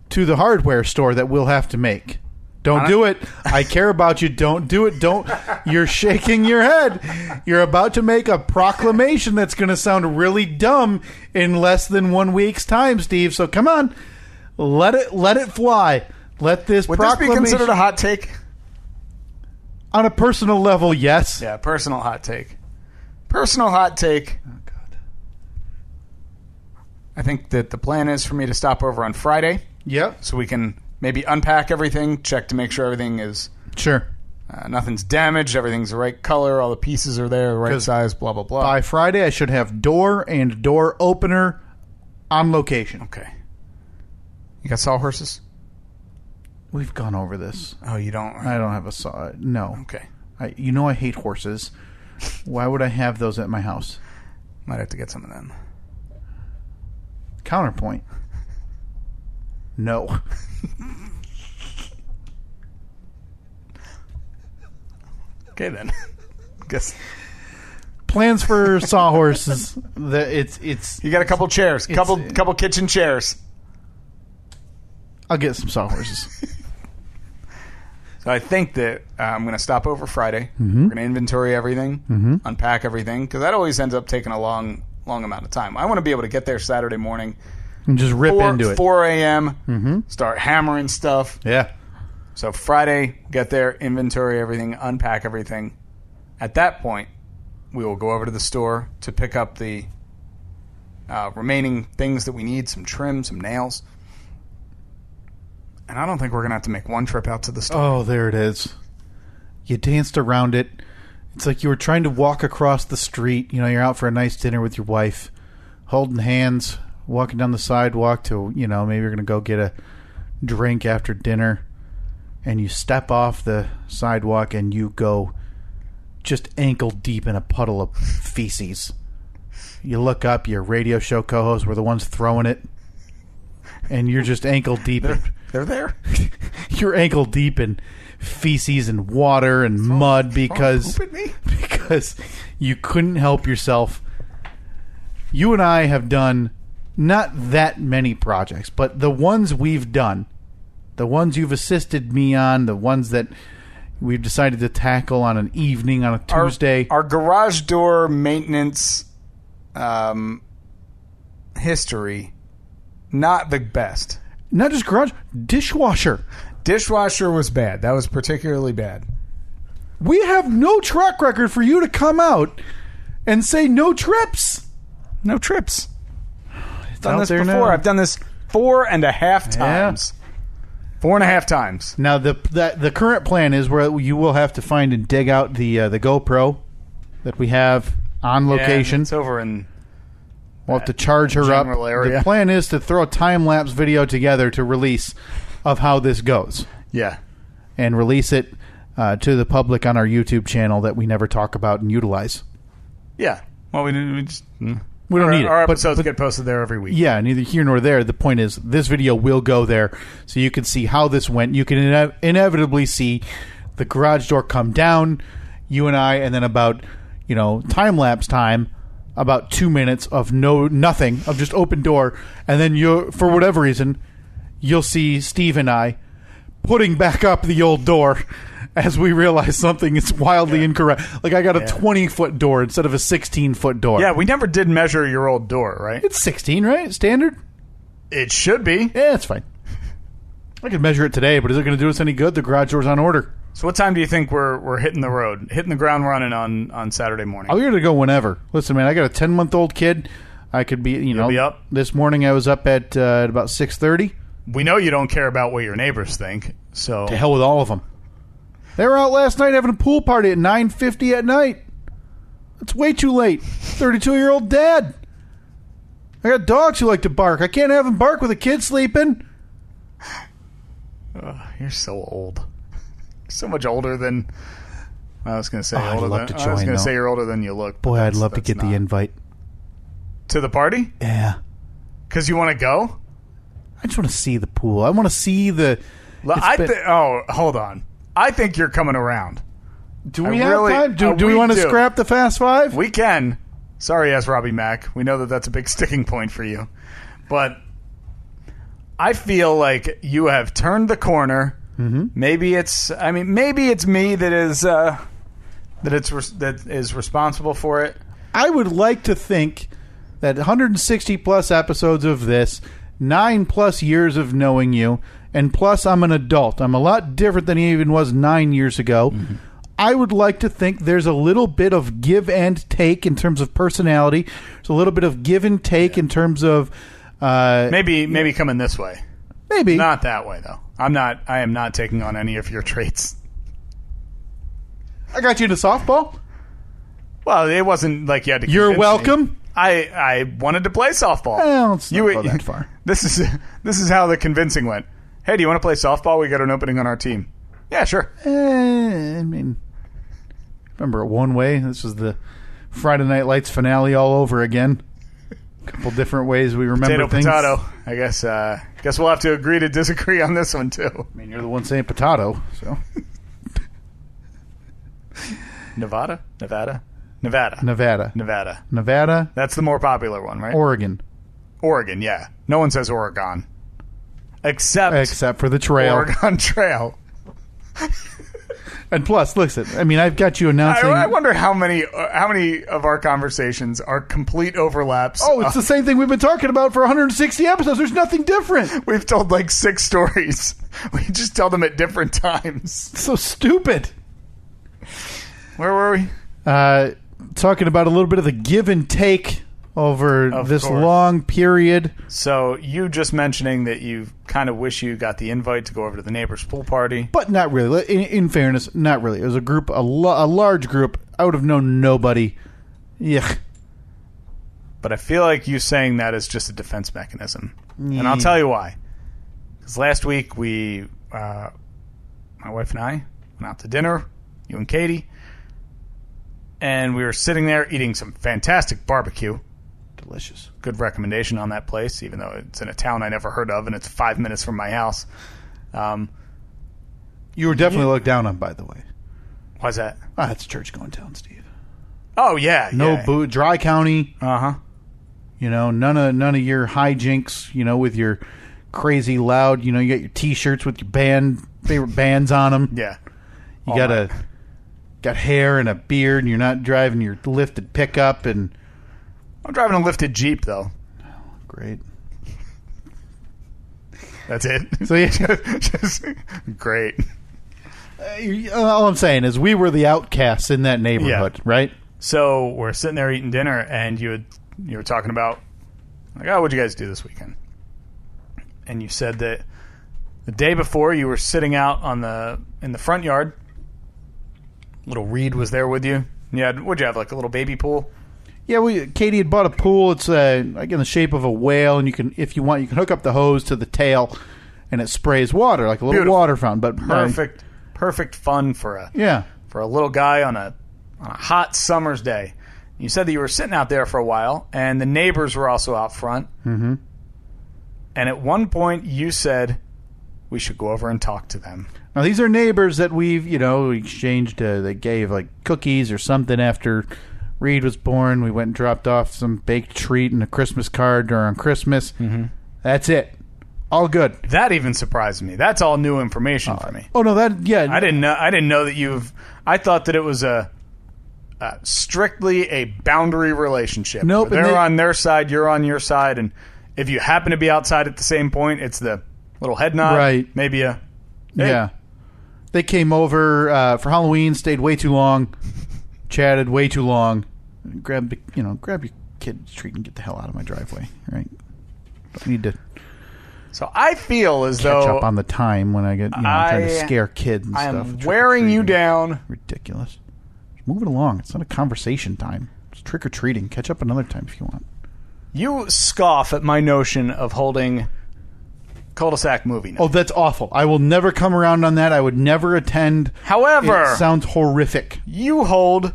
to the hardware store that we'll have to make. Don't do it. I care about you. Don't do it. Don't. You're shaking your head. You're about to make a proclamation that's going to sound really dumb in less than 1 week's time, Steve. So come on. Let it fly. Let this Would proclamation... this be considered a hot take? On a personal level, yes. Yeah, personal hot take. Personal hot take. Oh, God. I think that the plan is for me to stop over on Friday. Yep. So we can maybe unpack everything, check to make sure everything is... Sure. Nothing's damaged, everything's the right color, all the pieces are there, the right size, blah, blah, blah. By Friday, I should have door and door opener on location. Okay. You got sawhorses? We've gone over this. Oh, you don't? I don't have a saw. No. Okay. I hate horses. Why would I have those at my house? Might have to get some of them. Counterpoint. No. Okay, then. Guess Plans for sawhorses. It's. you got a couple chairs, couple kitchen chairs. I'll get some sawhorses. So I think that I'm going to stop over Friday. We're going to inventory everything, unpack everything, because that always ends up taking a long amount of time. I want to be able to get there Saturday morning And just rip into it. 4 a.m., start hammering stuff. Yeah. So Friday, get there, inventory everything, unpack everything. At that point, we will go over to the store to pick up the remaining things that we need, some trim, some nails. And I don't think we're going to have to make one trip out to the store. Oh, there it is. You danced around it. It's like you were trying to walk across the street. You know, you're out for a nice dinner with your wife, holding hands, walking down the sidewalk to, you know, maybe you're going to go get a drink after dinner. And you step off the sidewalk and you go just ankle deep in a puddle of feces. You look up, your radio show co-hosts were the ones throwing it. And you're just ankle deep. They're there? You're ankle deep in feces and water and mud because you couldn't help yourself. You and I have done not that many projects, but the ones we've done, the ones you've assisted me on, the ones that we've decided to tackle on an evening on a Tuesday. Our garage door maintenance history, not the best. Not just garage, dishwasher. Dishwasher was bad. That was particularly bad. We have no track record for you to come out and say no trips. No trips. It's Done out this there before. now. I've done this 4.5 times. 4.5 times. Now the current plan is where you will have to find and dig out the GoPro that we have on location. Yeah, it's over in. We'll have to charge her up. Area. The plan is to throw a time-lapse video together to release of how this goes. Yeah. And release it to the public on our YouTube channel that we never talk about and utilize. Yeah. Well, we don't need it. Our episodes get posted there every week. Yeah, neither here nor there. The point is this video will go there so you can see how this went. You can inevitably see the garage door come down, you and I, and then about, time-lapse time, about 2 minutes of nothing, of just open door, and then for whatever reason, you'll see Steve and I putting back up the old door as we realize something is wildly incorrect. Like I got a 20-foot door instead of a 16-foot door. Yeah, we never did measure your old door, right? It's 16, right? Standard? It should be. Yeah, it's fine. I could measure it today, but is it going to do us any good? The garage door's on order. So what time do you think we're hitting the road, hitting the ground running on Saturday morning? I'll be able to go whenever. Listen, man, I got a 10-month-old kid. I could be, You'll be up? This morning I was up at about 6:30. We know you don't care about what your neighbors think, so... To hell with all of them. They were out last night having a pool party at 9:50 at night. That's way too late. 32-year-old dad. I got dogs who like to bark. I can't have them bark with a kid sleeping. You're so old. So much older than... I was going to say I'd older love than... to I was join, going to though. say you're older than you look. Boy, I'd love to get the invite. To the party? Yeah. Because you want to go? I just want to see the pool. I want to see the... hold on. I think you're coming around. Do we have time? Do we want to scrap the Fast Five? We can. Sorry, yes, Robbie Mack. We know that that's a big sticking point for you. But I feel like you have turned the corner. Mm-hmm. Maybe it's me that is responsible for it. I would like to think that 160 plus episodes of this, 9+ years of knowing you, and plus I'm an adult. I'm a lot different than he even was 9 years ago. Mm-hmm. I would like to think there's a little bit of give and take in terms of personality. There's a little bit of give and take in terms of Maybe coming this way. Maybe. Not that way, though. I am not taking on any of your traits. I got you into softball. Well, it wasn't like you had to. You're welcome. Me. I wanted to play softball. Well, let's not go that far. This is how the convincing went. Hey, do you want to play softball? We got an opening on our team. Yeah, sure. I mean, remember it one way. This was the Friday Night Lights finale all over again. A couple different ways we remember things. Potato. I guess we'll have to agree to disagree on this one too. I mean, you're the one saying potato, so. Nevada. That's the more popular one, right? Oregon, yeah. No one says Oregon. Except for the trail. Oregon Trail. And plus, listen, I mean, I've got you announcing... I wonder how many of our conversations are complete overlaps. Oh, it's the same thing we've been talking about for 160 episodes. There's nothing different. We've told like 6 stories. We just tell them at different times. So stupid. Where were we? Talking about a little bit of the give and take over this long period. So you just mentioning that you kind of wish you got the invite to go over to the neighbor's pool party. But not really. In fairness, not really. It was a group, a large group. I would have known nobody. Yeah. But I feel like you saying that is just a defense mechanism. Yeah. And I'll tell you why. Because last week my wife and I went out to dinner, you and Katie, and we were sitting there eating some fantastic barbecue. Delicious. Good recommendation on that place, even though it's in a town I never heard of and it's 5 minutes from my house. You were definitely looked down on, by the way. Why's that? It's church-going town, Steve. Oh, yeah. No dry county. Uh-huh. You know, none of your hijinks, you know, with your crazy loud, you know, you got your T-shirts with your favorite bands on them. Yeah. You got hair and a beard, and you're not driving your lifted pickup, and... I'm driving a lifted Jeep, though. Great. That's it. So yeah, just great. All I'm saying is we were the outcasts in that neighborhood, right? So we're sitting there eating dinner, and you were talking about, like, what'd you guys do this weekend? And you said that the day before you were sitting out in the front yard. Little Reed was there with you. Yeah, what'd you have, like a little baby pool? Yeah, Katie had bought a pool. It's like in the shape of a whale, and you can, if you want, you can hook up the hose to the tail, and it sprays water like a little water fountain. But perfect fun for a little guy on a hot summer's day. You said that you were sitting out there for a while, and the neighbors were also out front. Mm-hmm. And at one point, you said we should go over and talk to them. Now these are neighbors that we've exchanged. They gave like cookies or something after Reed was born. We went and dropped off some baked treat and a Christmas card during Christmas. Mm-hmm. That's it. All good. That even surprised me. That's all new information for me. Oh no, I didn't know that I thought that it was strictly a boundary relationship. Nope. They're on their side, you're on your side, and if you happen to be outside at the same point, it's the little head nod. Right. Maybe hey. Yeah. They came over for Halloween, stayed way too long, chatted way too long. Grab your kid's treat and get the hell out of my driveway. Right? Don't need to. So I feel as catch though up on the time when I get trying to scare kids and stuff. I'm wearing you down. Ridiculous. Just move it along. It's not a conversation time. It's trick or treating. Catch up another time if you want. You scoff at my notion of holding cul-de-sac movie night. Oh, that's awful. I will never come around on that. I would never attend. However, it sounds horrific. You hold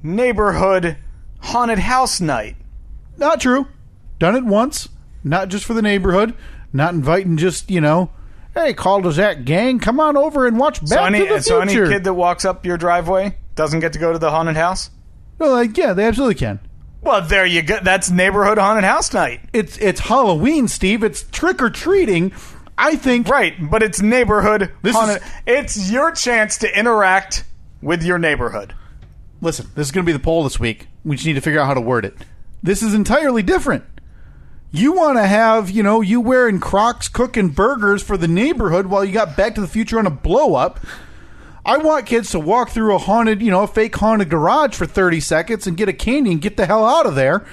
neighborhood haunted house night. Not true. Done it once. Not just for the neighborhood. Not inviting just, hey, cul-de-sac gang, come on over and watch Back to the Future. So any kid that walks up your driveway doesn't get to go to the haunted house? No, yeah, they absolutely can. Well, there you go. That's neighborhood haunted house night. It's Halloween, Steve. It's trick-or-treating. I think... Right, but it's neighborhood haunted. It's your chance to interact with your neighborhood. Listen, this is going to be the poll this week. We just need to figure out how to word it. This is entirely different. You want to have, you wearing Crocs cooking burgers for the neighborhood while you got Back to the Future on a blow-up. I want kids to walk through a haunted, a fake haunted garage for 30 seconds and get a candy and get the hell out of there.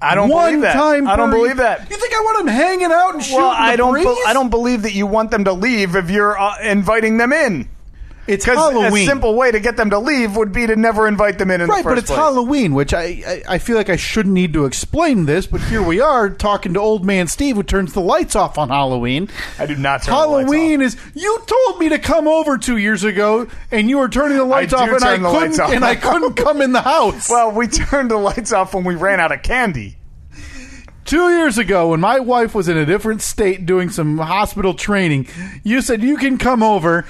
I don't One believe that. time I don't per- believe that. You think I want them hanging out and shooting Well, I the breeze? I don't believe that you want them to leave if you're inviting them in. It's Because Halloween. a simple way to get them to leave would be to never invite them in the Right, first but it's place. Halloween, which I feel like I shouldn't need to explain this, but here we are talking to old man Steve who turns the lights off on Halloween. I do not turn Halloween the lights is you told me to come over 2 years ago and you were turning the lights do off and turn the lights off. I couldn't come in the house. off. Well, we turned the lights off when we ran out of candy. 2 years ago, when my wife was in a different state doing some hospital training, you said you can come over.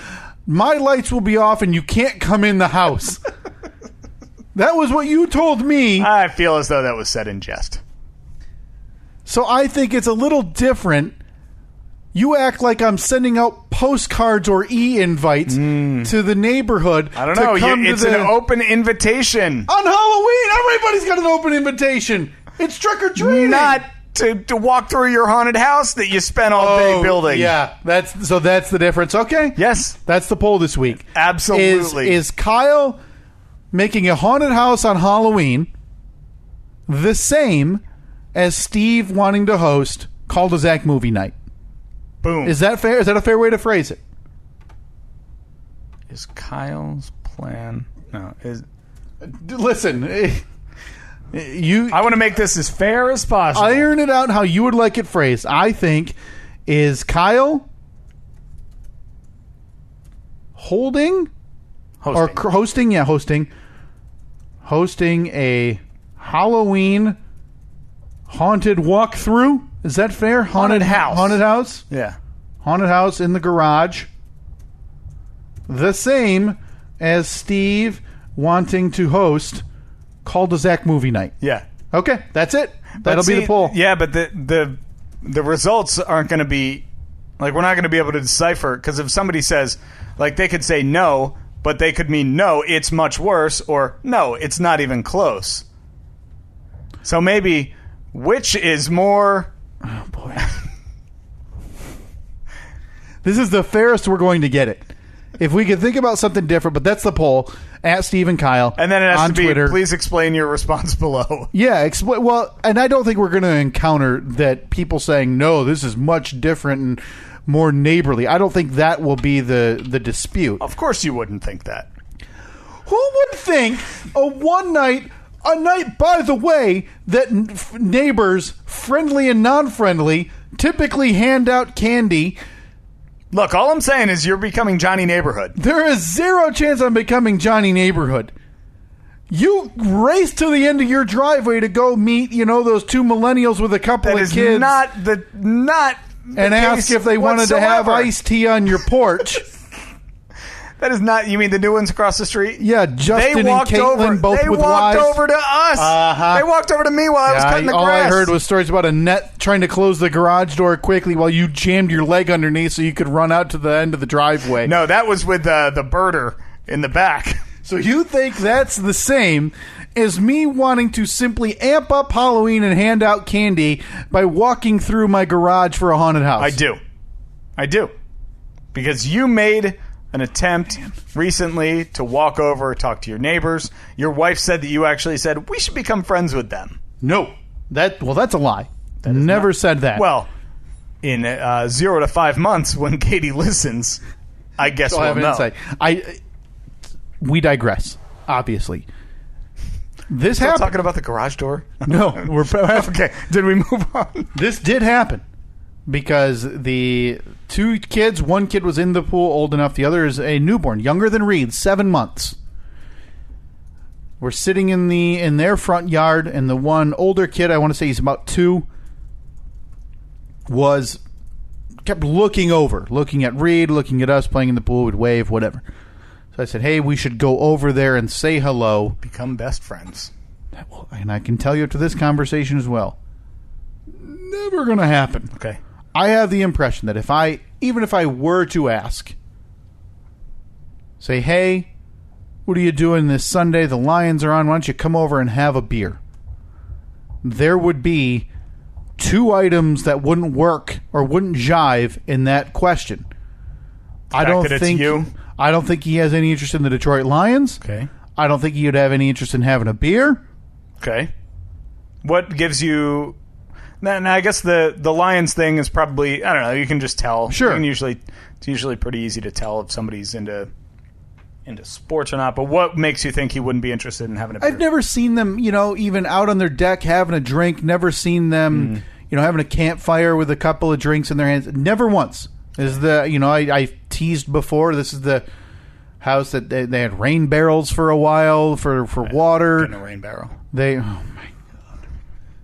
My lights will be off and you can't come in the house. That was what you told me. I feel as though that was said in jest. So I think it's a little different. You act like I'm sending out postcards or e-invites to the neighborhood. I don't know. It's an open invitation. On Halloween, everybody's got an open invitation. It's trick or treating. Not to walk through your haunted house that you spent all day building. Yeah, that's the difference. Okay. Yes. That's the poll this week. Absolutely. Is Kyle making a haunted house on Halloween the same as Steve wanting to host Cul-de-sac movie night? Boom. Is that fair? Is that a fair way to phrase it? Is Kyle's plan... No. Listen, I want to make this as fair as possible. iron it out how you would like it phrased. I think is Kyle hosting a Halloween haunted walkthrough. Is that fair? Haunted house. Yeah. Haunted house in the garage. The same as Steve wanting to host Cul-de-sac movie night. Yeah. Okay, that's it. That'll be the poll. Yeah, but the results aren't going to be... Like, we're not going to be able to decipher, because if somebody says... Like, they could say no, but they could mean no, it's much worse, or no, it's not even close. So maybe, which is more... Oh, boy. This is the fairest we're going to get it. If we could think about something different, but that's the poll. At Steve and Kyle. And then it has on to be, Twitter. Please explain your response below. Yeah, well, and I don't think we're going to encounter that people saying, no, this is much different and more neighborly. I don't think that will be the dispute. Of course you wouldn't think that. Who would think a night, by the way, that neighbors, friendly and non-friendly, typically hand out candy. Look, all I'm saying is you're becoming Johnny Neighborhood. There is zero chance I'm becoming Johnny Neighborhood. You race to the end of your driveway to go meet, those two millennials with a couple That of is kids. not the and ask if they wanted to have iced tea on your porch. That is not... You mean the new ones across the street? Yeah, Justin and Caitlin, both with wives. They walked over to us. Uh-huh. They walked over to me while I was cutting the all grass. I heard was stories about a net trying to close the garage door quickly while you jammed your leg underneath so you could run out to the end of the driveway. No, that was with the birder in the back. So you think that's the same as me wanting to simply amp up Halloween and hand out candy by walking through my garage for a haunted house? I do. Because you made an attempt recently to walk over, talk to your neighbors. Your wife said that you actually said, we should become friends with them. No. That's a lie. Never said that. Well, in 0 to 5 months, when Katie listens, I guess I'll we'll have an know. insight. We digress, obviously. This Still happened. talking about the garage door? No, we're Okay, did we move on? This did happen because the two kids, one kid was in the pool old enough, the other is a newborn, younger than Reed, 7 months. We're sitting in their front yard, and the one older kid, I want to say he's about 2, kept looking at Reed, looking at us, playing in the pool, would wave, whatever. So I said, hey, we should go over there and say hello. Become best friends. And I can tell you after this conversation as well, never going to happen. Okay. I have the impression that even if I were to ask, say, hey, what are you doing this Sunday? The Lions are on. Why don't you come over and have a beer? There would be 2 items that wouldn't work or wouldn't jive in that question. I don't think he has any interest in the Detroit Lions. Okay. I don't think he would have any interest in having a beer. Okay. What gives you... Now, I guess the Lions thing is probably... I don't know. You can just tell. Sure. It's usually pretty easy to tell if somebody's into sports or not. But what makes you think he wouldn't be interested in having a beer? I've never seen them, even out on their deck having a drink. Never seen them, having a campfire with a couple of drinks in their hands. Never once. I teased before. This is the house that they had rain barrels for a while for water. Getting a rain barrel. Oh my God,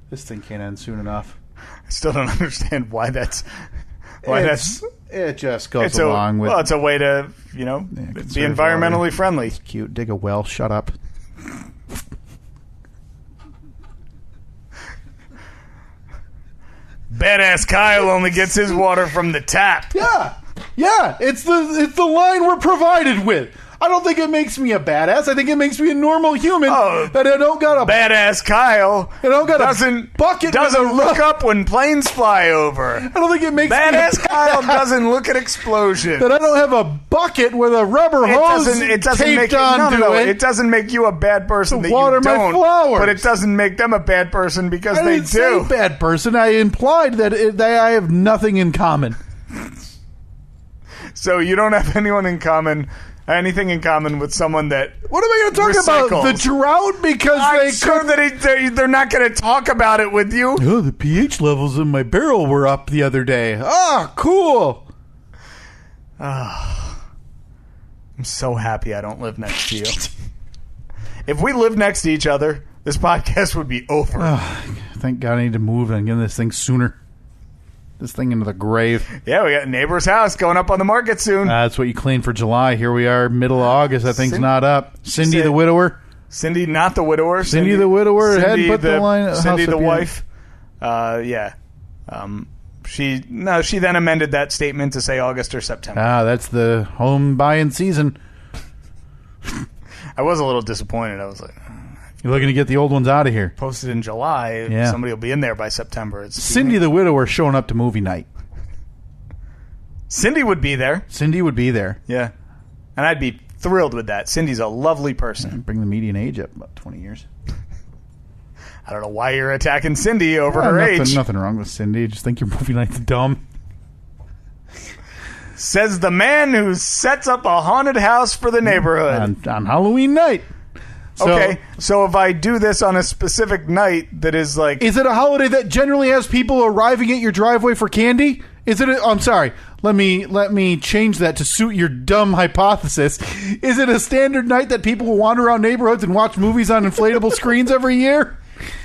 this thing can't end soon enough. I still don't understand why that's. It just goes along with. Well, it's a way to be environmentally friendly. It's cute. Dig a well. Shut up. Badass Kyle only gets his water from the tap. Yeah. It's the line we're provided with. I don't think it makes me a badass. I think it makes me a normal human. That I don't got a badass Kyle. I don't got doesn't a bucket. Doesn't look up when planes fly over. I don't think it makes badass me Kyle doesn't look at explosions. That I don't have a bucket with a rubber hose taped onto it. It doesn't make you a bad person. To water my flowers. But it doesn't make them a bad person because I they didn't say bad person. I implied that I have nothing in common. So you don't have anything in common with someone that what am I going to talk about? The drought? Because I'm sure that they're not going to talk about it with you. Oh, the pH levels in my barrel were up the other day. Cool. I'm so happy I don't live next to you. If we lived next to each other, this podcast would be over. Thank God I need to move and get this thing sooner. This thing into the grave. Yeah, we got a neighbor's house going up on the market soon. That's what you clean for July. Here we are, middle of August. That thing's not up. Cindy the widower. Cindy, not the widower. Cindy the widower. Hadn't put the line. Cindy the wife. Yeah. She then amended that statement to say August or September. That's the home buying season. I was a little disappointed. I was like, you're looking to get the old ones out of here. Posted in July. Yeah. Somebody will be in there by September. It's Cindy the widower showing up to movie night. Cindy would be there. Cindy would be there. Yeah. And I'd be thrilled with that. Cindy's a lovely person. Bring the median age up about 20 years. I don't know why you're attacking Cindy over her age. Nothing wrong with Cindy. I just think your movie night's dumb. Says the man who sets up a haunted house for the neighborhood. On Halloween night. So if I do this on a specific night that is like... Is it a holiday that generally has people arriving at your driveway for candy? I'm sorry. Let me change that to suit your dumb hypothesis. Is it a standard night that people will wander around neighborhoods and watch movies on inflatable screens every year?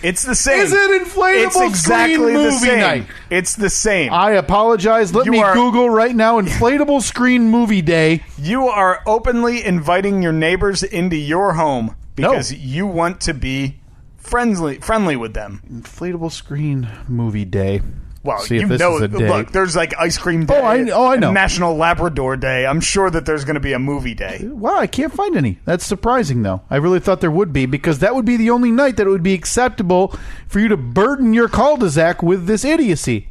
It's the same. Is it inflatable screen movie night? It's the same. I apologize. Let me Google right now inflatable screen movie day. You are openly inviting your neighbors into your home because you want to be friendly with them. Inflatable screen movie day. Well, see if this is a day. Look, there's like ice cream day. I know. National Labrador Day. I'm sure that there's going to be a movie day. Wow, I can't find any. That's surprising, though. I really thought there would be, because that would be the only night that it would be acceptable for you to burden your cul-de-sac with this idiocy.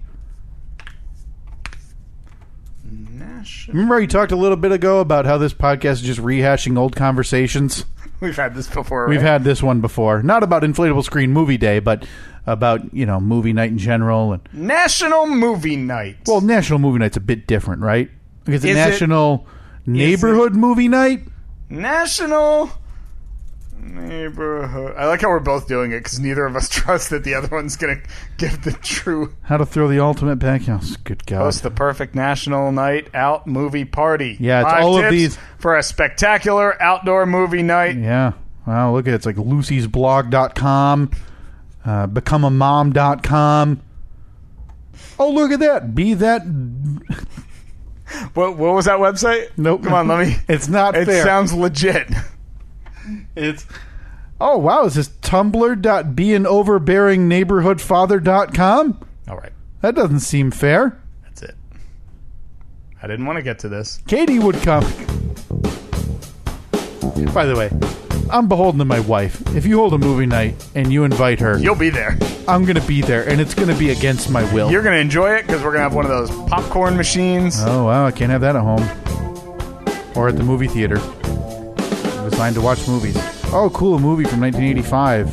Remember how you talked a little bit ago about how this podcast is just rehashing old conversations? We've had this before, right? We've had this one before. Not about inflatable screen movie day, but about, movie night in general. And National Movie Night. Well, National Movie Night's a bit different, right? Because it's National Neighborhood Movie Night? National Neighborhood. I like how we're both doing it because neither of us trust that the other one's going to give the true... How to throw the ultimate backhouse. Good God. Host the perfect National Night Out movie party. Yeah, it's all of these... for a spectacular outdoor movie night. Yeah. Wow, look at it. It's like lucy'sblog.com, becomeamom.com. Oh, look at that. Be that... What was that website? Nope. Come on, let me... It's not fair. It sounds legit. It's... Oh, wow. Is this tumblr.beanoverbearingneighborhoodfather.com? All right. That doesn't seem fair. That's it. I didn't want to get to this. Katie would come. By the way, I'm beholden to my wife. If you hold a movie night and you invite her... You'll be there. I'm going to be there, and it's going to be against my will. You're going to enjoy it because we're going to have one of those popcorn machines. Oh, wow. I can't have that at home. Or at the movie theater. I'm designed to watch movies. Oh, cool. A movie from 1985.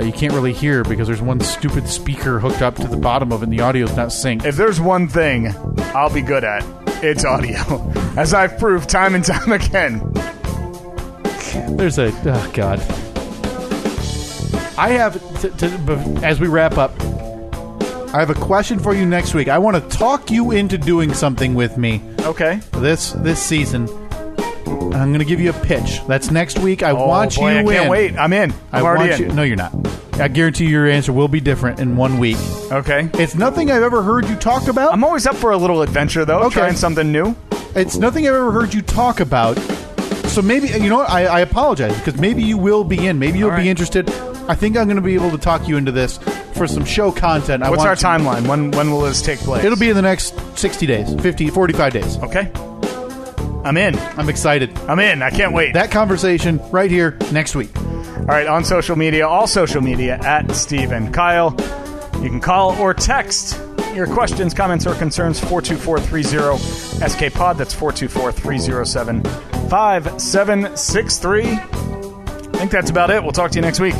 that you can't really hear because there's one stupid speaker hooked up to the bottom of it and the audio's not synced. If there's one thing I'll be good at, it's audio. As I've proved time and time again. There's a... Oh, God. I have... as we wrap up, I have a question for you next week. I want to talk you into doing something with me. Okay. This season. And I'm going to give you a pitch. That's next week. I want boy, you in. I can't wait. I'm in. I'm already in. No, you're not. I guarantee your answer will be different in 1 week. Okay. It's nothing I've ever heard you talk about. I'm always up for a little adventure, though. Okay. Trying something new. It's nothing I've ever heard you talk about. So maybe, you know what? I apologize because maybe you will be in. Maybe you'll be interested. I think I'm going to be able to talk you into this for some show content. What's our timeline? When will this take place? It'll be in the next 60 days, 45 days. Okay. I'm in. I'm excited. I'm in. I can't wait. That conversation right here next week. All right, on social media, all social media, at Steve and Kyle. You can call or text your questions, comments, or concerns, 424-30-SK-POD. That's 424-307-5763. I think that's about it. We'll talk to you next week.